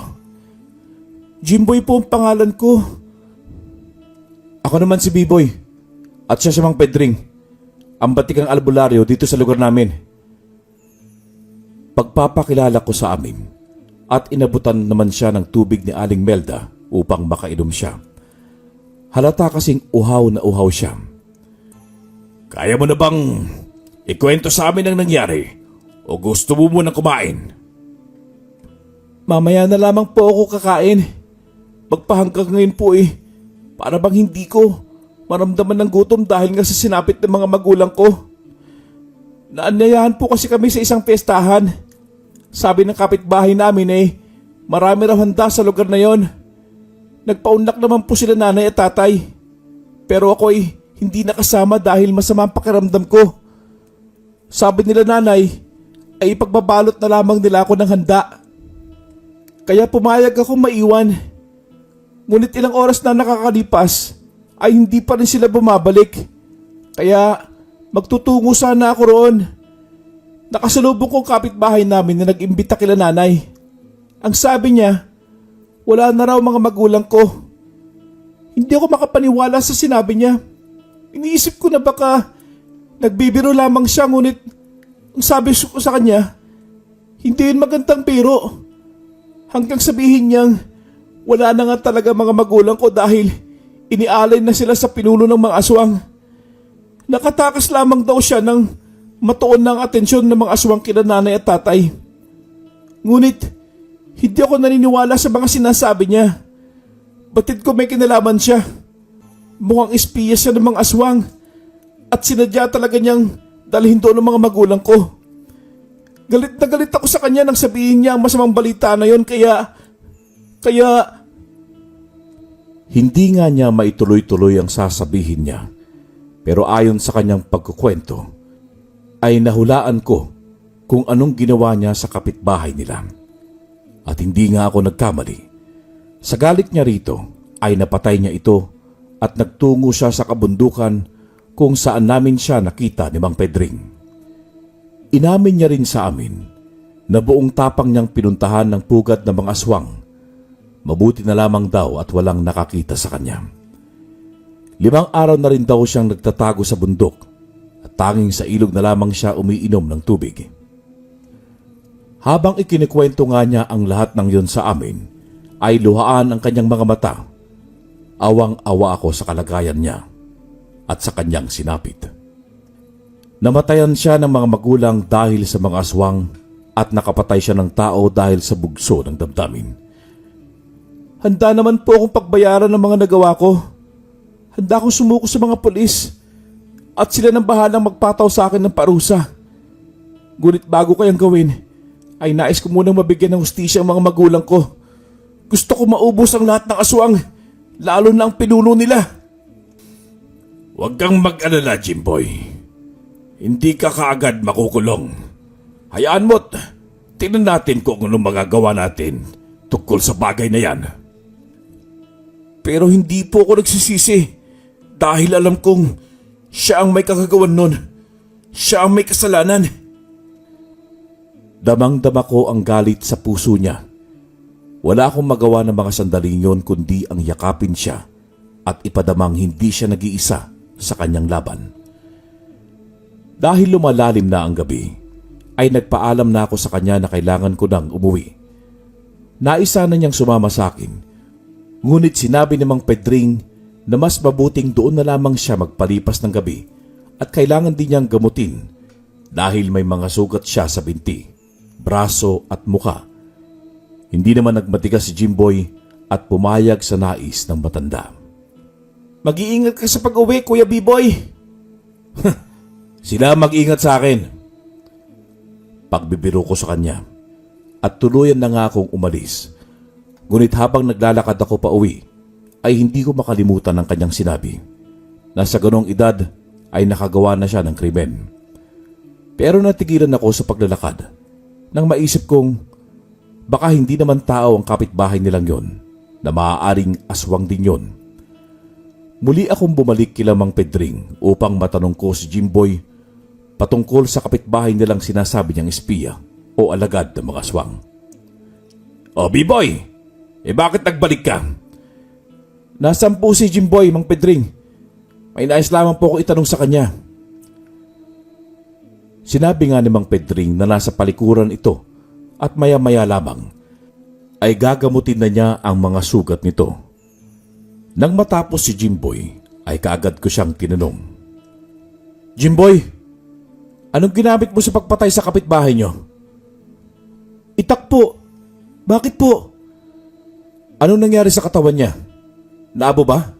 C: Jimboy po ang pangalan ko.
A: Ako naman si Biboy at siya si Mang Pedring, ang batikang albularyo dito sa lugar namin. Pagpapakilala ko sa amin at inabutan naman siya ng tubig ni Aling Melda upang makainom siya. Halata kasing uhaw na uhaw siya.
B: Kaya mo na bang ikwento sa amin ang nangyari o gusto mo munang kumain?
C: Mamaya na lamang po ako kakain. Magpahanggang ngayon po eh. Para bang hindi ko maramdaman ng gutom dahil nga sa sinapit ng mga magulang ko. Naanyayahan po kasi kami sa isang pestahan. Sabi ng kapitbahay namin marami raw handa sa lugar na yon. Nagpaunlak naman po sila nanay at tatay. Pero ako hindi nakasama dahil masama ang pakiramdam ko. Sabi nila nanay ay ipagbabalot na lamang nila ako ng handa. Kaya pumayag ako maiwan. Ngunit ilang oras na nakakalipas ay hindi pa rin sila bumabalik. Kaya magtutungo sana ako roon. Nakasalubong kong kapitbahay namin na nag-imbita kila nanay. Ang sabi niya, wala na raw mga magulang ko. Hindi ako makapaniwala sa sinabi niya. Iniisip ko na baka nagbibiro lamang siya, ngunit ang sabi ko sa kanya, hindi yun magandang biro. Hanggang sabihin niyang wala na nga talaga mga magulang ko dahil inialay na sila sa pinuno ng mga aswang. Nakatakas lamang daw siya ng matuon ng atensyon ng mga aswang kina nanay at tatay. Ngunit hindi ako naniniwala sa mga sinasabi niya. Batid ko may kinalaman siya. Mukhang espiya siya ng mga aswang at sinadya talaga niyang dalhin doon ng mga magulang ko. Galit na galit ako sa kanya nang sabihin niya ang masamang balita na yon kaya...
A: Hindi nga niya maituloy-tuloy ang sasabihin niya. Pero ayon sa kanyang pagkukwento, ay nahulaan ko kung anong ginawa niya sa kapitbahay nila. At hindi nga ako nagkamali. Sa galit niya rito ay napatay niya ito at nagtungo siya sa kabundukan kung saan namin siya nakita ni Mang Pedring. Inamin niya rin sa amin na buong tapang niyang pinuntahan ng pugad ng mga aswang. Mabuti na lamang daw at walang nakakita sa kanya. 5 araw na rin daw siyang nagtatago sa bundok at tanging sa ilog na lamang siya umiinom ng tubig. Habang ikinikwento nga niya ang lahat ng yon sa amin, ay luhaan ang kanyang mga mata. Awang-awa ako sa kalagayan niya at sa kanyang sinapit. Namatayan siya ng mga magulang dahil sa mga aswang at nakapatay siya ng tao dahil sa bugso ng damdamin. Handa naman po akong pagbayaran ng mga nagawa ko. Handa akong sumuko sa mga pulis at sila nang bahalang magpataw sa akin ng parusa. Ngunit bago ko yung gawin, ay nais ko munang mabigyan ng hustisya ang mga magulang ko. Gusto ko maubos ang lahat ng aswang, lalo na ang pinuno nila.
B: Huwag kang mag-alala, Jimboy. Hindi ka kaagad makukulong. Hayaan mo't tingnan natin kung anong magagawa natin tungkol sa bagay na yan.
C: Pero hindi po ako nagsisisi dahil alam kong siya ang may kagagawan nun. Siya ang may kasalanan.
A: Damang-dama ko ang galit sa puso niya. Wala akong magawa ng mga sandaling yon kundi ang yakapin siya at ipadamang hindi siya nag-iisa sa kanyang laban. Dahil lumalalim na ang gabi, ay nagpaalam na ako sa kanya na kailangan ko nang umuwi. Naisa na niyang sumama sa akin, ngunit sinabi ni Mang Pedring na mas mabuting doon na lamang siya magpalipas ng gabi at kailangan din niyang gamutin dahil may mga sugat siya sa binti, braso at muka. Hindi naman nagmatigas si Jimboy at pumayag sa nais ng matanda.
C: Mag-iingat ka sa pag-uwi, Kuya B-Boy.
A: Sila mag-ingat sa akin. Pagbibiro ko sa kanya at tuluyan na nga akong umalis. Ngunit habang naglalakad ako pa uwi, ay hindi ko makalimutan ang kanyang sinabi na sa ganong edad ay nakagawa na siya ng krimen. Pero natigilan ako sa paglalakad nang maisip kong baka hindi naman tao ang kapitbahay nilang yon na maaaring aswang din yon. Muli akong bumalik kila Mang Pedring upang matanong ko si Jimboy patungkol sa kapitbahay nilang sinasabi niyang espiya o alagad ng mga aswang.
B: O B-Boy, bakit nagbalik ka?
C: Nasaan po si Jimboy, Mang Pedring? May nais lamang po ako itanong sa kanya.
A: Sinabi nga ni Mang Pedring na nasa palikuran ito at maya-maya lamang ay gagamutin na niya ang mga sugat nito. Nang matapos si Jimboy ay kaagad ko siyang tinanong.
C: Jimboy, anong ginamit mo sa pagpatay sa kapitbahay niyo? Itak po. Bakit po? Anong nangyari sa katawan niya? Naabo ba?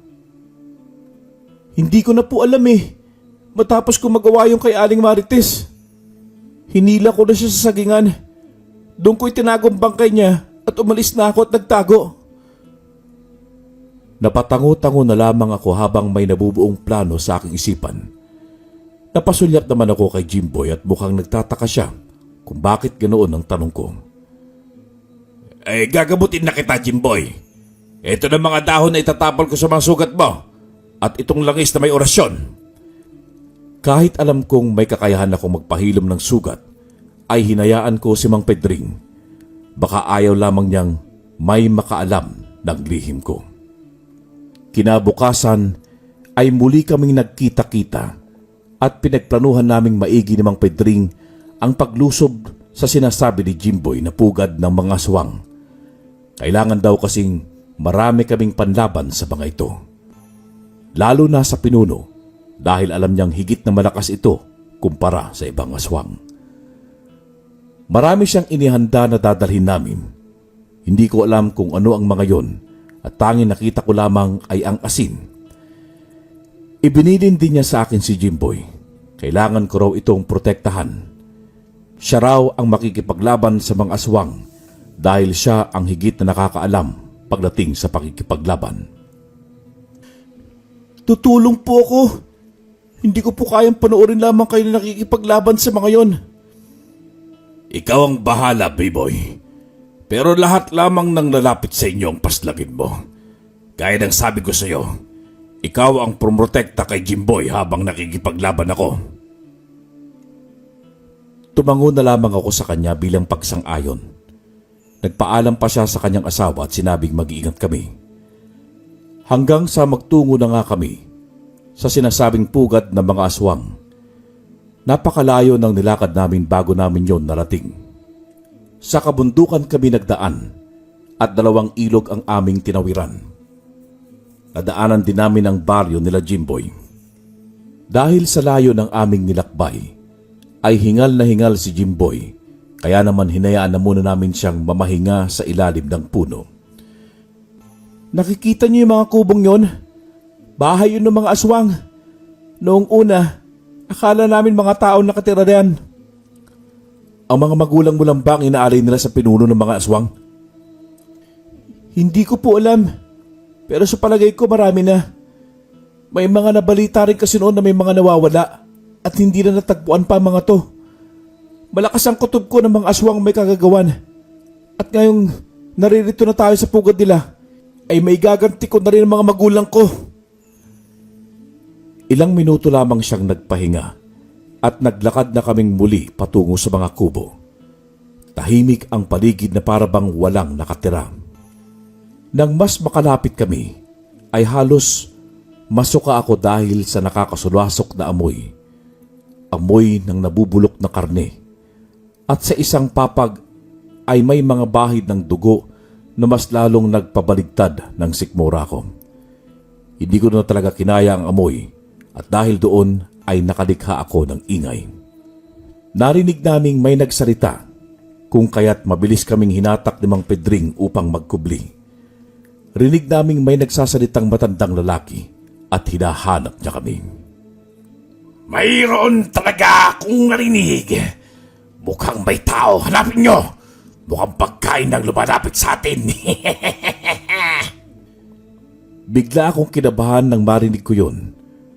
C: Hindi ko na po alam eh. Matapos ko magawa yung kay Aling Marites. Hinila ko na siya sa sagingan. Doon ko'y tinagong bangkay niya at umalis na ako at nagtago.
A: Napatango-tango na lamang ako habang may nabubuong plano sa aking isipan. Napasulyap naman ako kay Jimboy at mukhang nagtataka siya kung bakit ganoon ang tanong ko.
B: Gagamutin na kita, Jimboy. Ito na mga dahon na itatapon ko sa mga sugat mo at itong langis na may orasyon.
A: Kahit alam kong may kakayahan akong magpahilom ng sugat, ay hinayaan ko si Mang Pedring. Baka ayaw lamang niyang may makaalam ng lihim ko. Kinabukasan ay muli kaming nagkita-kita at pinagplanuhan naming maigi ni Mang Pedring ang paglusob sa sinasabi ni Jimboy na pugad ng mga aswang. Kailangan daw kasing marami kaming panlaban sa mga ito. Lalo na sa pinuno dahil alam niyang higit na malakas ito kumpara sa ibang aswang. Marami siyang inihanda na dadalhin namin. Hindi ko alam kung ano ang mga yon at tanging nakita ko lamang ay ang asin. Ibinilin din niya sa akin si Jimboy. Kailangan ko raw itong protektahan. Siya raw ang makikipaglaban sa mga aswang dahil siya ang higit na nakakaalam pagdating sa pakikipaglaban.
C: Tutulong po ako. Hindi ko po kayang panoorin lamang kayo na nakikipaglaban sa mga yon.
B: Ikaw ang bahala, B-Boy. Pero lahat lamang ng lalapit sa inyo ang paslagin mo. Gaya ng sabi ko sa iyo, ikaw ang promotekta kay Jimboy habang nakikipaglaban ako.
A: Tumango na lamang ako sa kanya bilang pagsang-ayon. Nagpaalam pa siya sa kanyang asawa at sinabing mag-iingat kami. Hanggang sa magtungo na nga kami sa sinasabing pugad ng mga aswang. Napakalayo ng nilakad namin bago namin yon narating. Sa kabundukan kami nagdaan at 2 ilog ang aming tinawiran. Nadaanan din namin ang baryo nila Jimboy. Dahil sa layo ng aming nilakbay, ay hingal na hingal si Jimboy, kaya naman hinayaan na muna namin siyang mamahinga sa ilalim ng puno.
C: Nakikita niyo yung mga kubong yon? Bahay yun ng mga aswang. Noong una, akala namin mga tao nakatira diyan.
A: Ang mga magulang mo lang ba ang inaalay nila sa pinuno ng mga aswang?
C: Hindi ko po alam. Pero sa palagay ko marami na. May mga nabalita rin kasi noon na may mga nawawala at hindi na natagpuan pa mga to. Malakas ang kutob ko ng mga aswang may kagagawan. At ngayong naririto na tayo sa pugad nila, ay may gaganti ko na rin ang mga magulang ko.
A: Ilang minuto lamang siyang nagpahinga at naglakad na kaming muli patungo sa mga kubo. Tahimik ang paligid na parabang walang nakatira. Nang mas makalapit kami, ay halos masuka ako dahil sa nakakasulwasok na amoy. Amoy ng nabubulok na karne. At sa isang papag ay may mga bahid ng dugo na mas lalong nagpabaligtad ng sikmura ko. Hindi ko na talaga kinaya ang amoy at dahil doon ay nakalikha ako ng ingay. Narinig naming may nagsalita kung kaya't mabilis kaming hinatak ni Mang Pedring upang magkubli. Rinig naming may nagsasalitang matandang lalaki at hinahanap niya kami.
B: Mayroon talaga akong narinig. Mukhang may tao. Hanapin nyo. Mukhang pagkain ang lumalapit sa atin.
A: Bigla akong kinabahan nang marinig ko yun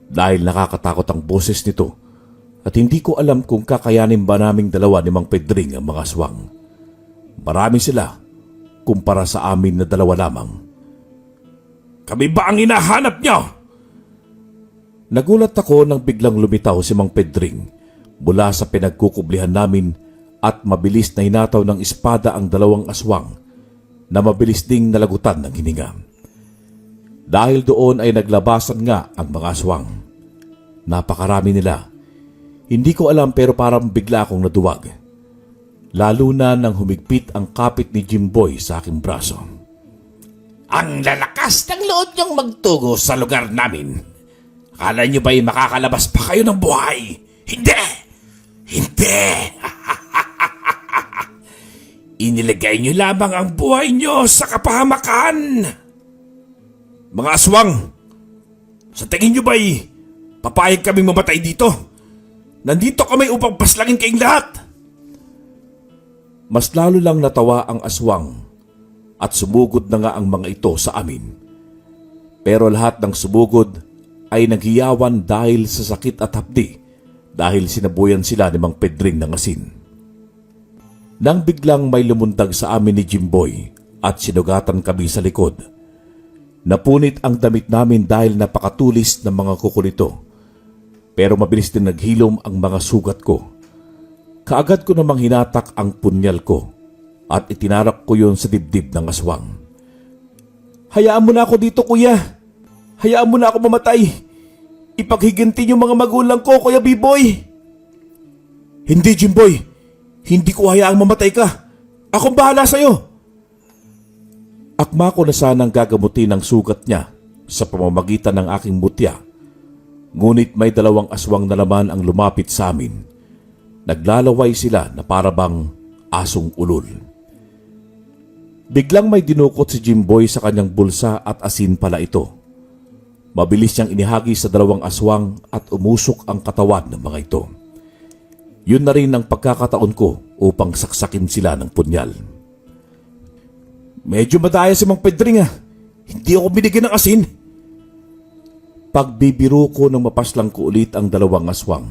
A: dahil nakakatakot ang boses nito at hindi ko alam kung kakayanin ba naming dalawa ni Mang Pedring ang mga aswang. Marami sila kumpara sa amin na dalawa lamang.
B: Kami ba ang hinahanap nyo?
A: Nagulat ako nang biglang lumitaw si Mang Pedring mula sa pinagkukublihan namin at mabilis na hinataw ng espada ang dalawang aswang na mabilis ding nalagutan ng hininga. Dahil doon ay naglabasan nga ang mga aswang. Napakarami nila. Hindi ko alam pero parang bigla akong naduwag. Lalo na nang humigpit ang kapit ni Jimboy sa aking braso.
B: Ang lalakas ng loob niyong magtugo sa lugar namin. Akala niyo ba'y makakalabas pa kayo ng buhay? Hindi! Hindi! Inilagay niyo lamang ang buhay niyo sa kapahamakan. Mga aswang, sa tingin niyo ba'y papayag kaming mamatay dito? Nandito kami upang paslangin kayong lahat.
A: Mas lalo lang natawa ang aswang at sumugod na nga ang mga ito sa amin. Pero lahat ng sumugod ay naghiyawan dahil sa sakit at hapdi dahil sinabuyan sila ni Mang Pedring ng asin. Nang biglang may lumundag sa amin ni Jimboy at sinugatan kami sa likod. Napunit ang damit namin dahil napakatulis ng mga kuko nito. Pero mabilis din naghilom ang mga sugat ko. Kaagad ko namang hinatak ang punyal ko at itinarak ko yon sa dibdib ng aswang.
C: Hayaan mo na ako dito, kuya. Hayaan mo na ako mamatay. Ipaghiganti yung mga magulang ko, Kuya B-Boy. Hindi, Jimboy. Hindi ko hayaang mamatay ka. Akong bahala sa'yo.
A: Akma ko na sanang gagamutin ang sugat niya sa pamamagitan ng aking mutya. Ngunit may dalawang aswang na naman ang lumapit sa amin. Naglalaway sila na parabang asong ulol. Biglang may dinukot si Jimboy sa kanyang bulsa at asin pala ito. Mabilis niyang inihagi sa dalawang aswang at umusok ang katawan ng mga ito. Yun na rin ang pagkakataon ko upang saksakin sila ng punyal.
C: Medyo madaya si Mang Pedring ah. Hindi ako binigyan ng asin.
A: Pagbibiro ko nang mapaslang ko ulit ang dalawang aswang.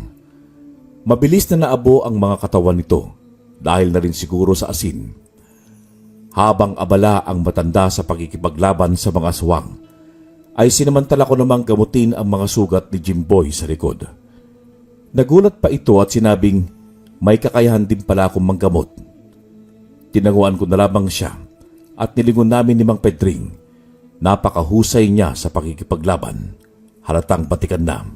A: Mabilis na naabo ang mga katawan nito dahil na rin siguro sa asin. Habang abala ang matanda sa pagkikipaglaban sa mga aswang, ay sinamantala ko namang gamutin ang mga sugat ni Jimboy sa likod. Nagulat pa ito at sinabing may kakayahan din pala akong manggamot. Tinanguan ko na lamang siya at nilingon namin ni Mang Pedring. Napakahusay niya sa pagkikipaglaban. Halatang batikan na.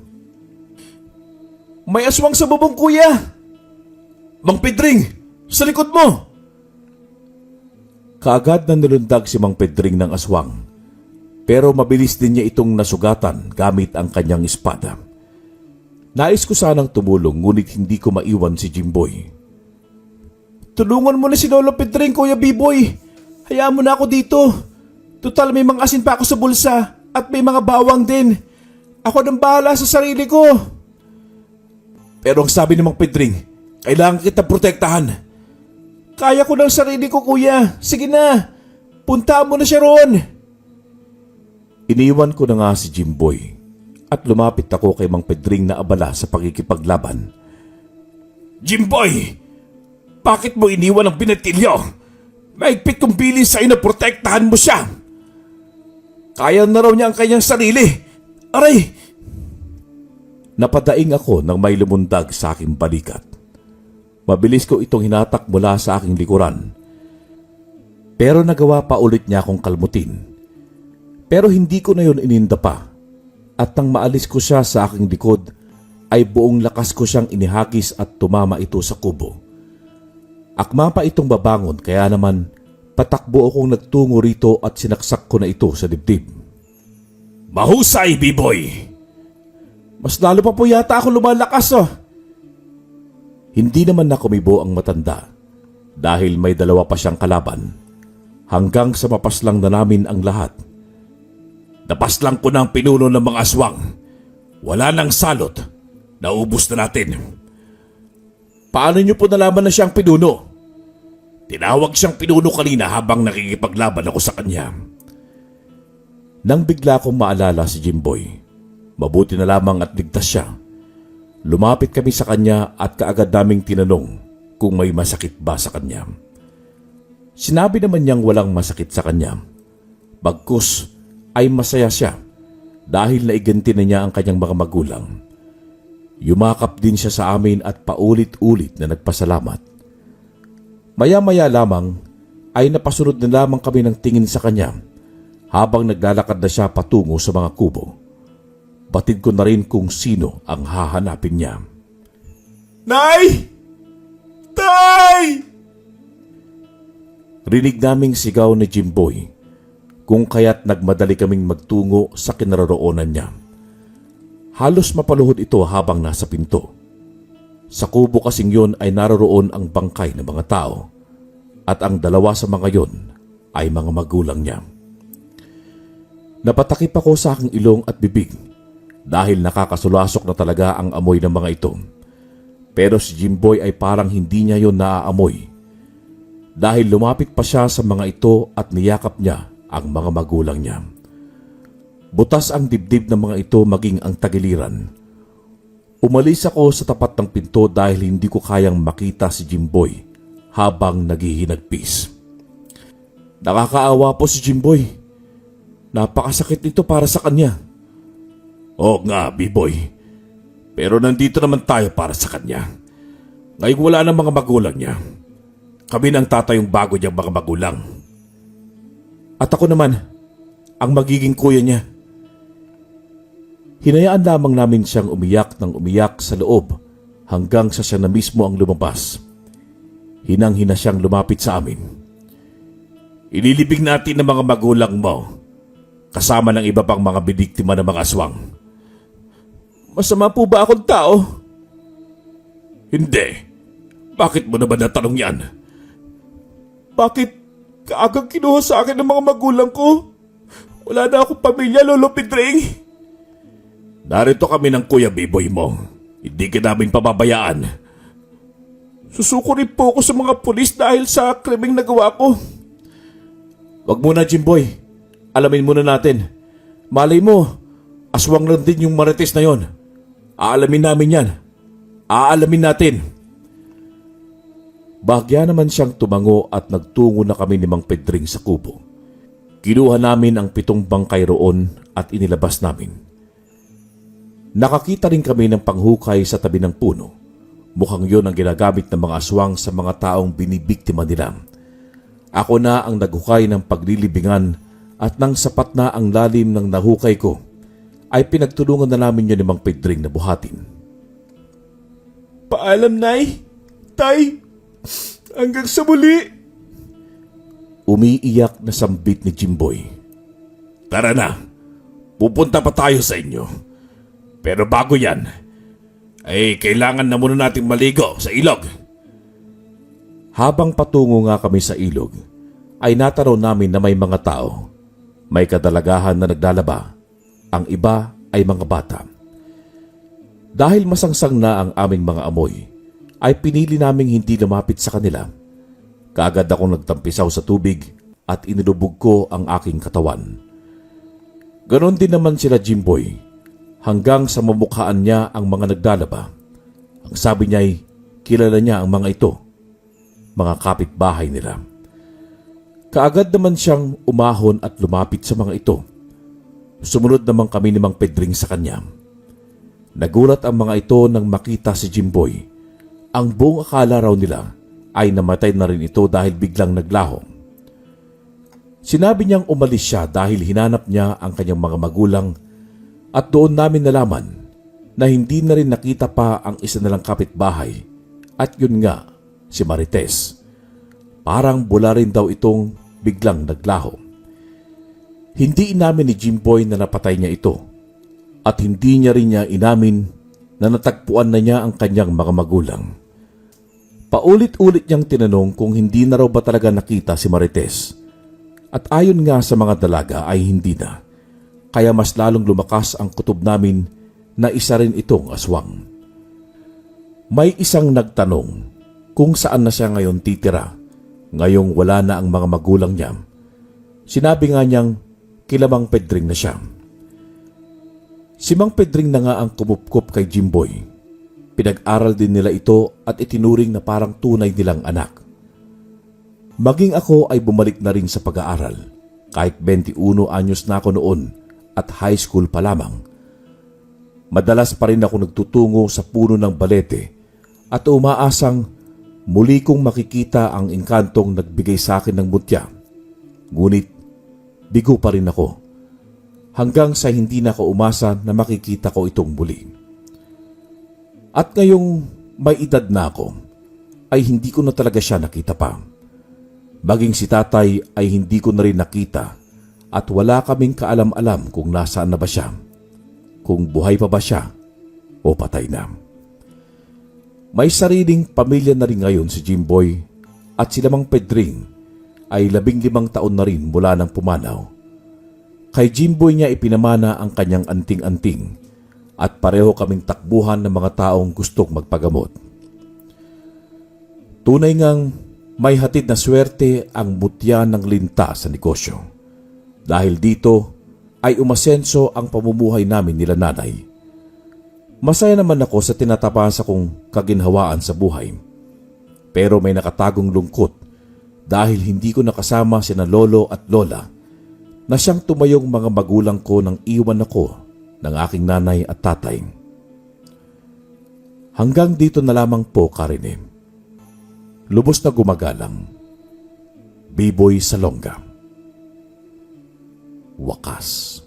C: May aswang sa bubong, kuya. Mang Pedring, sa likod mo.
A: Kaagad na nilundag si Mang Pedring ng aswang. Pero mabilis din niya itong nasugatan gamit ang kanyang espada. Nais ko sanang tumulong ngunit hindi ko maiwan si Jimboy.
C: Tulungan mo na si Lolo Pedring, Kuya B-Boy. Hayaan mo na ako dito. Total may mga asin pa ako sa bulsa at may mga bawang din. Ako nang bahala sa sarili ko. Pero ang sabi ni Mang Pedring, kailangan kita protektahan. Kaya ko ng sarili ko, kuya. Sige na, punta mo na siya roon.
A: Iniwan ko na nga si Jimboy at lumapit ako kay Mang Pedring na abala sa pagkikipaglaban.
B: Jimboy, bakit mo iniwan ang binatilyo?
C: Maigpit kong bilin sa'yo na protektahan mo siya. Kaya na raw niya ang kanyang sarili. Aray!
A: Napadaing ako nang may lumundag sa aking balikat. Mabilis ko itong hinatak mula sa aking likuran. Pero nagawa pa ulit niya akong kalmutin. Pero hindi ko na yun ininda pa. At nang maalis ko siya sa aking likod, ay buong lakas ko siyang inihagis at tumama ito sa kubo. Akma pa itong babangon kaya naman patakbo akong nagtungo rito at sinaksak ko na ito sa dibdib.
B: Mahusay, B-boy!
C: Mas lalo pa po yata ako lumalakas
A: Hindi naman na kumibo ang matanda dahil may dalawa pa siyang kalaban hanggang sa mapaslang na namin ang lahat.
B: Napaslang ko ng pinuno ng mga aswang. Wala nang salot. Naubos na natin.
C: Paano niyo po nalaman na siyang pinuno?
B: Tinawag siyang pinuno kanina habang nakikipaglaban ako sa kanya.
A: Nang bigla kong maalala si Jimboy, mabuti na lamang at ligtas siya. Lumapit kami sa kanya at kaagad naming tinanong kung may masakit ba sa kanya. Sinabi naman niyang walang masakit sa kanya. Bagkus ay masaya siya dahil naiganti na niya ang kanyang mga magulang. Yumakap din siya sa amin at paulit-ulit na nagpasalamat. Maya-maya lamang ay napasunod na lamang kami ng tingin sa kanya habang naglalakad na siya patungo sa mga kubo. Batid ko na rin kung sino ang hahanapin niya.
C: Nay! Tay!
A: Rinig naming sigaw ni Jimboy, kung kaya't nagmadali kaming magtungo sa kinaroroonan niya. Halos mapaluhod ito habang nasa pinto. Sa kubo kasing yun ay naroroon ang bangkay ng mga tao at ang dalawa sa mga yon ay mga magulang niya. Napatakip ako sa aking ilong at bibig dahil nakakasulasok na talaga ang amoy ng mga ito. Pero si Jimboy ay parang hindi niya yon naaamoy dahil lumapit pa siya sa mga ito at niyakap niya ang mga magulang niya. Butas ang dibdib ng mga ito maging ang tagiliran. Umalis ako sa tapat ng pinto dahil hindi ko kayang makita si Jimboy habang naghihinagpis. Nakakaawa po si Jimboy. Napakasakit nito para sa kanya.
B: Oo nga, B-boy. Pero nandito naman tayo para sa kanya. Ngayon wala ng mga magulang niya. Kami nang tatayong bago niyang mga magulang.
C: At ako naman, ang magiging kuya niya.
A: Hinayaan lamang namin siyang umiyak ng umiyak sa loob hanggang sa siya na mismo ang lumabas. Hinang-hina siyang lumapit sa amin.
B: Ililibing natin ng mga magulang mo kasama ng iba pang mga bidiktima ng mga aswang.
C: Masama po ba akong tao?
B: Hindi. Bakit mo naman natanong yan?
C: Bakit kaagang kinuha sa akin ng mga magulang ko? Wala na akong pamilya, Lolo Pedring.
B: Narito kami ng Kuya B-boy mo. Hindi ka namin pababayaan.
C: Susuko rin po ako sa mga pulis dahil sa krimeng nagawa ko. Wag muna, Jimboy. Alamin muna natin. Malay mo, aswang lang din yung marites na yon. Aalamin namin yan. Aalamin natin.
A: Bahagya naman siyang tumango at nagtungo na kami ni Mang Pedring sa kubo. Kinuha namin ang 7 bangkay roon at inilabas namin. Nakakita rin kami ng panghukay sa tabi ng puno. Mukhang yon ang ginagamit ng mga aswang sa mga taong binibiktima nila. Ako na ang naghukay ng paglilibingan at nang sapat na ang lalim ng nahukay ko, ay pinagtulungan na namin yun ni Mang Pedring na buhatin.
C: Paalam, Nay. Tay. Hanggang sa muli.
A: Umiiyak na sambit ni Jimboy.
B: Tara na. Pupunta pa tayo sa inyo. Pero bago yan, ay kailangan na muna nating maligo sa ilog.
A: Habang patungo nga kami sa ilog, ay natanaw namin na may mga tao. May kadalagahan na naglalaba. Ang iba ay mga bata. Dahil masangsang na ang aming mga amoy, ay pinili naming hindi lumapit sa kanila. Kaagad akong nagtampisaw sa tubig at inilubog ko ang aking katawan. Ganon din naman sila Jimboy. Hanggang sa mamukhaan niya ang mga naglalaba. Ang sabi niya ay kilala niya ang mga ito, mga kapitbahay nila.
C: Kaagad naman siyang umahon at lumapit sa mga ito. Sumunod naman kami ni Mang Pedring sa kanya. Nagulat ang mga ito nang makita si Jimboy. Ang buong akala raw nila ay namatay na rin ito dahil biglang naglaho. Sinabi niyang umalis siya dahil hinanap niya ang kanyang mga magulang at doon namin nalaman na hindi na rin nakita pa ang isa nilang kapitbahay at yun nga, si Marites. Parang bula rin daw itong biglang naglaho. Hindi inamin ni Jimboy na napatay niya ito at hindi niya rin niya inamin na natagpuan na niya ang kanyang mga magulang. Paulit-ulit niyang tinanong kung hindi na raw ba talaga nakita si Marites. At ayon nga sa mga dalaga ay hindi na. Kaya mas lalong lumakas ang kutob namin na isa rin itong aswang. May isang nagtanong kung saan na siya ngayon titira. Ngayong wala na ang mga magulang niya. Sinabi nga niyang kila Mang Pedring na siya. Si Mang Pedring na nga ang kumupkop kay Jimboy. Pinag-aral din nila ito at itinuring na parang tunay nilang anak. Maging ako ay bumalik na rin sa pag-aaral. Kahit 21 anyos na ako noon at high school pa lamang. Madalas pa rin ako nagtutungo sa puno ng balete at umaasang muli kong makikita ang engkantong nagbigay sa akin ng mutya. Ngunit bigo pa rin ako hanggang sa hindi na ako umasa na makikita ko itong muli. At ngayong may edad na ako, ay hindi ko na talaga siya nakita pa. Maging si tatay ay hindi ko na rin nakita at wala kaming kaalam-alam kung nasaan na ba siya, kung buhay pa ba siya o patay na. May sariling pamilya na rin ngayon si Jimboy at sila Mang Pedring ay 15 taon na rin mula nang pumanaw. Kay Jimboy niya ipinamana ang kanyang anting-anting at pareho kaming takbuhan ng mga taong gustong magpagamot. Tunay ngang may hatid na swerte ang mutya ng linta sa negosyo. Dahil dito ay umasenso ang pamumuhay namin nila nanay. Masaya naman ako sa tinatapasa kong kaginhawaan sa buhay. Pero may nakatagong lungkot dahil hindi ko nakasama sina lolo at lola na siyang tumayong mga magulang ko nang iwan ako ng aking nanay at tatay. Hanggang dito na lamang po, Karine. Lubos na gumagalang. Biboy Salonga. Wakas.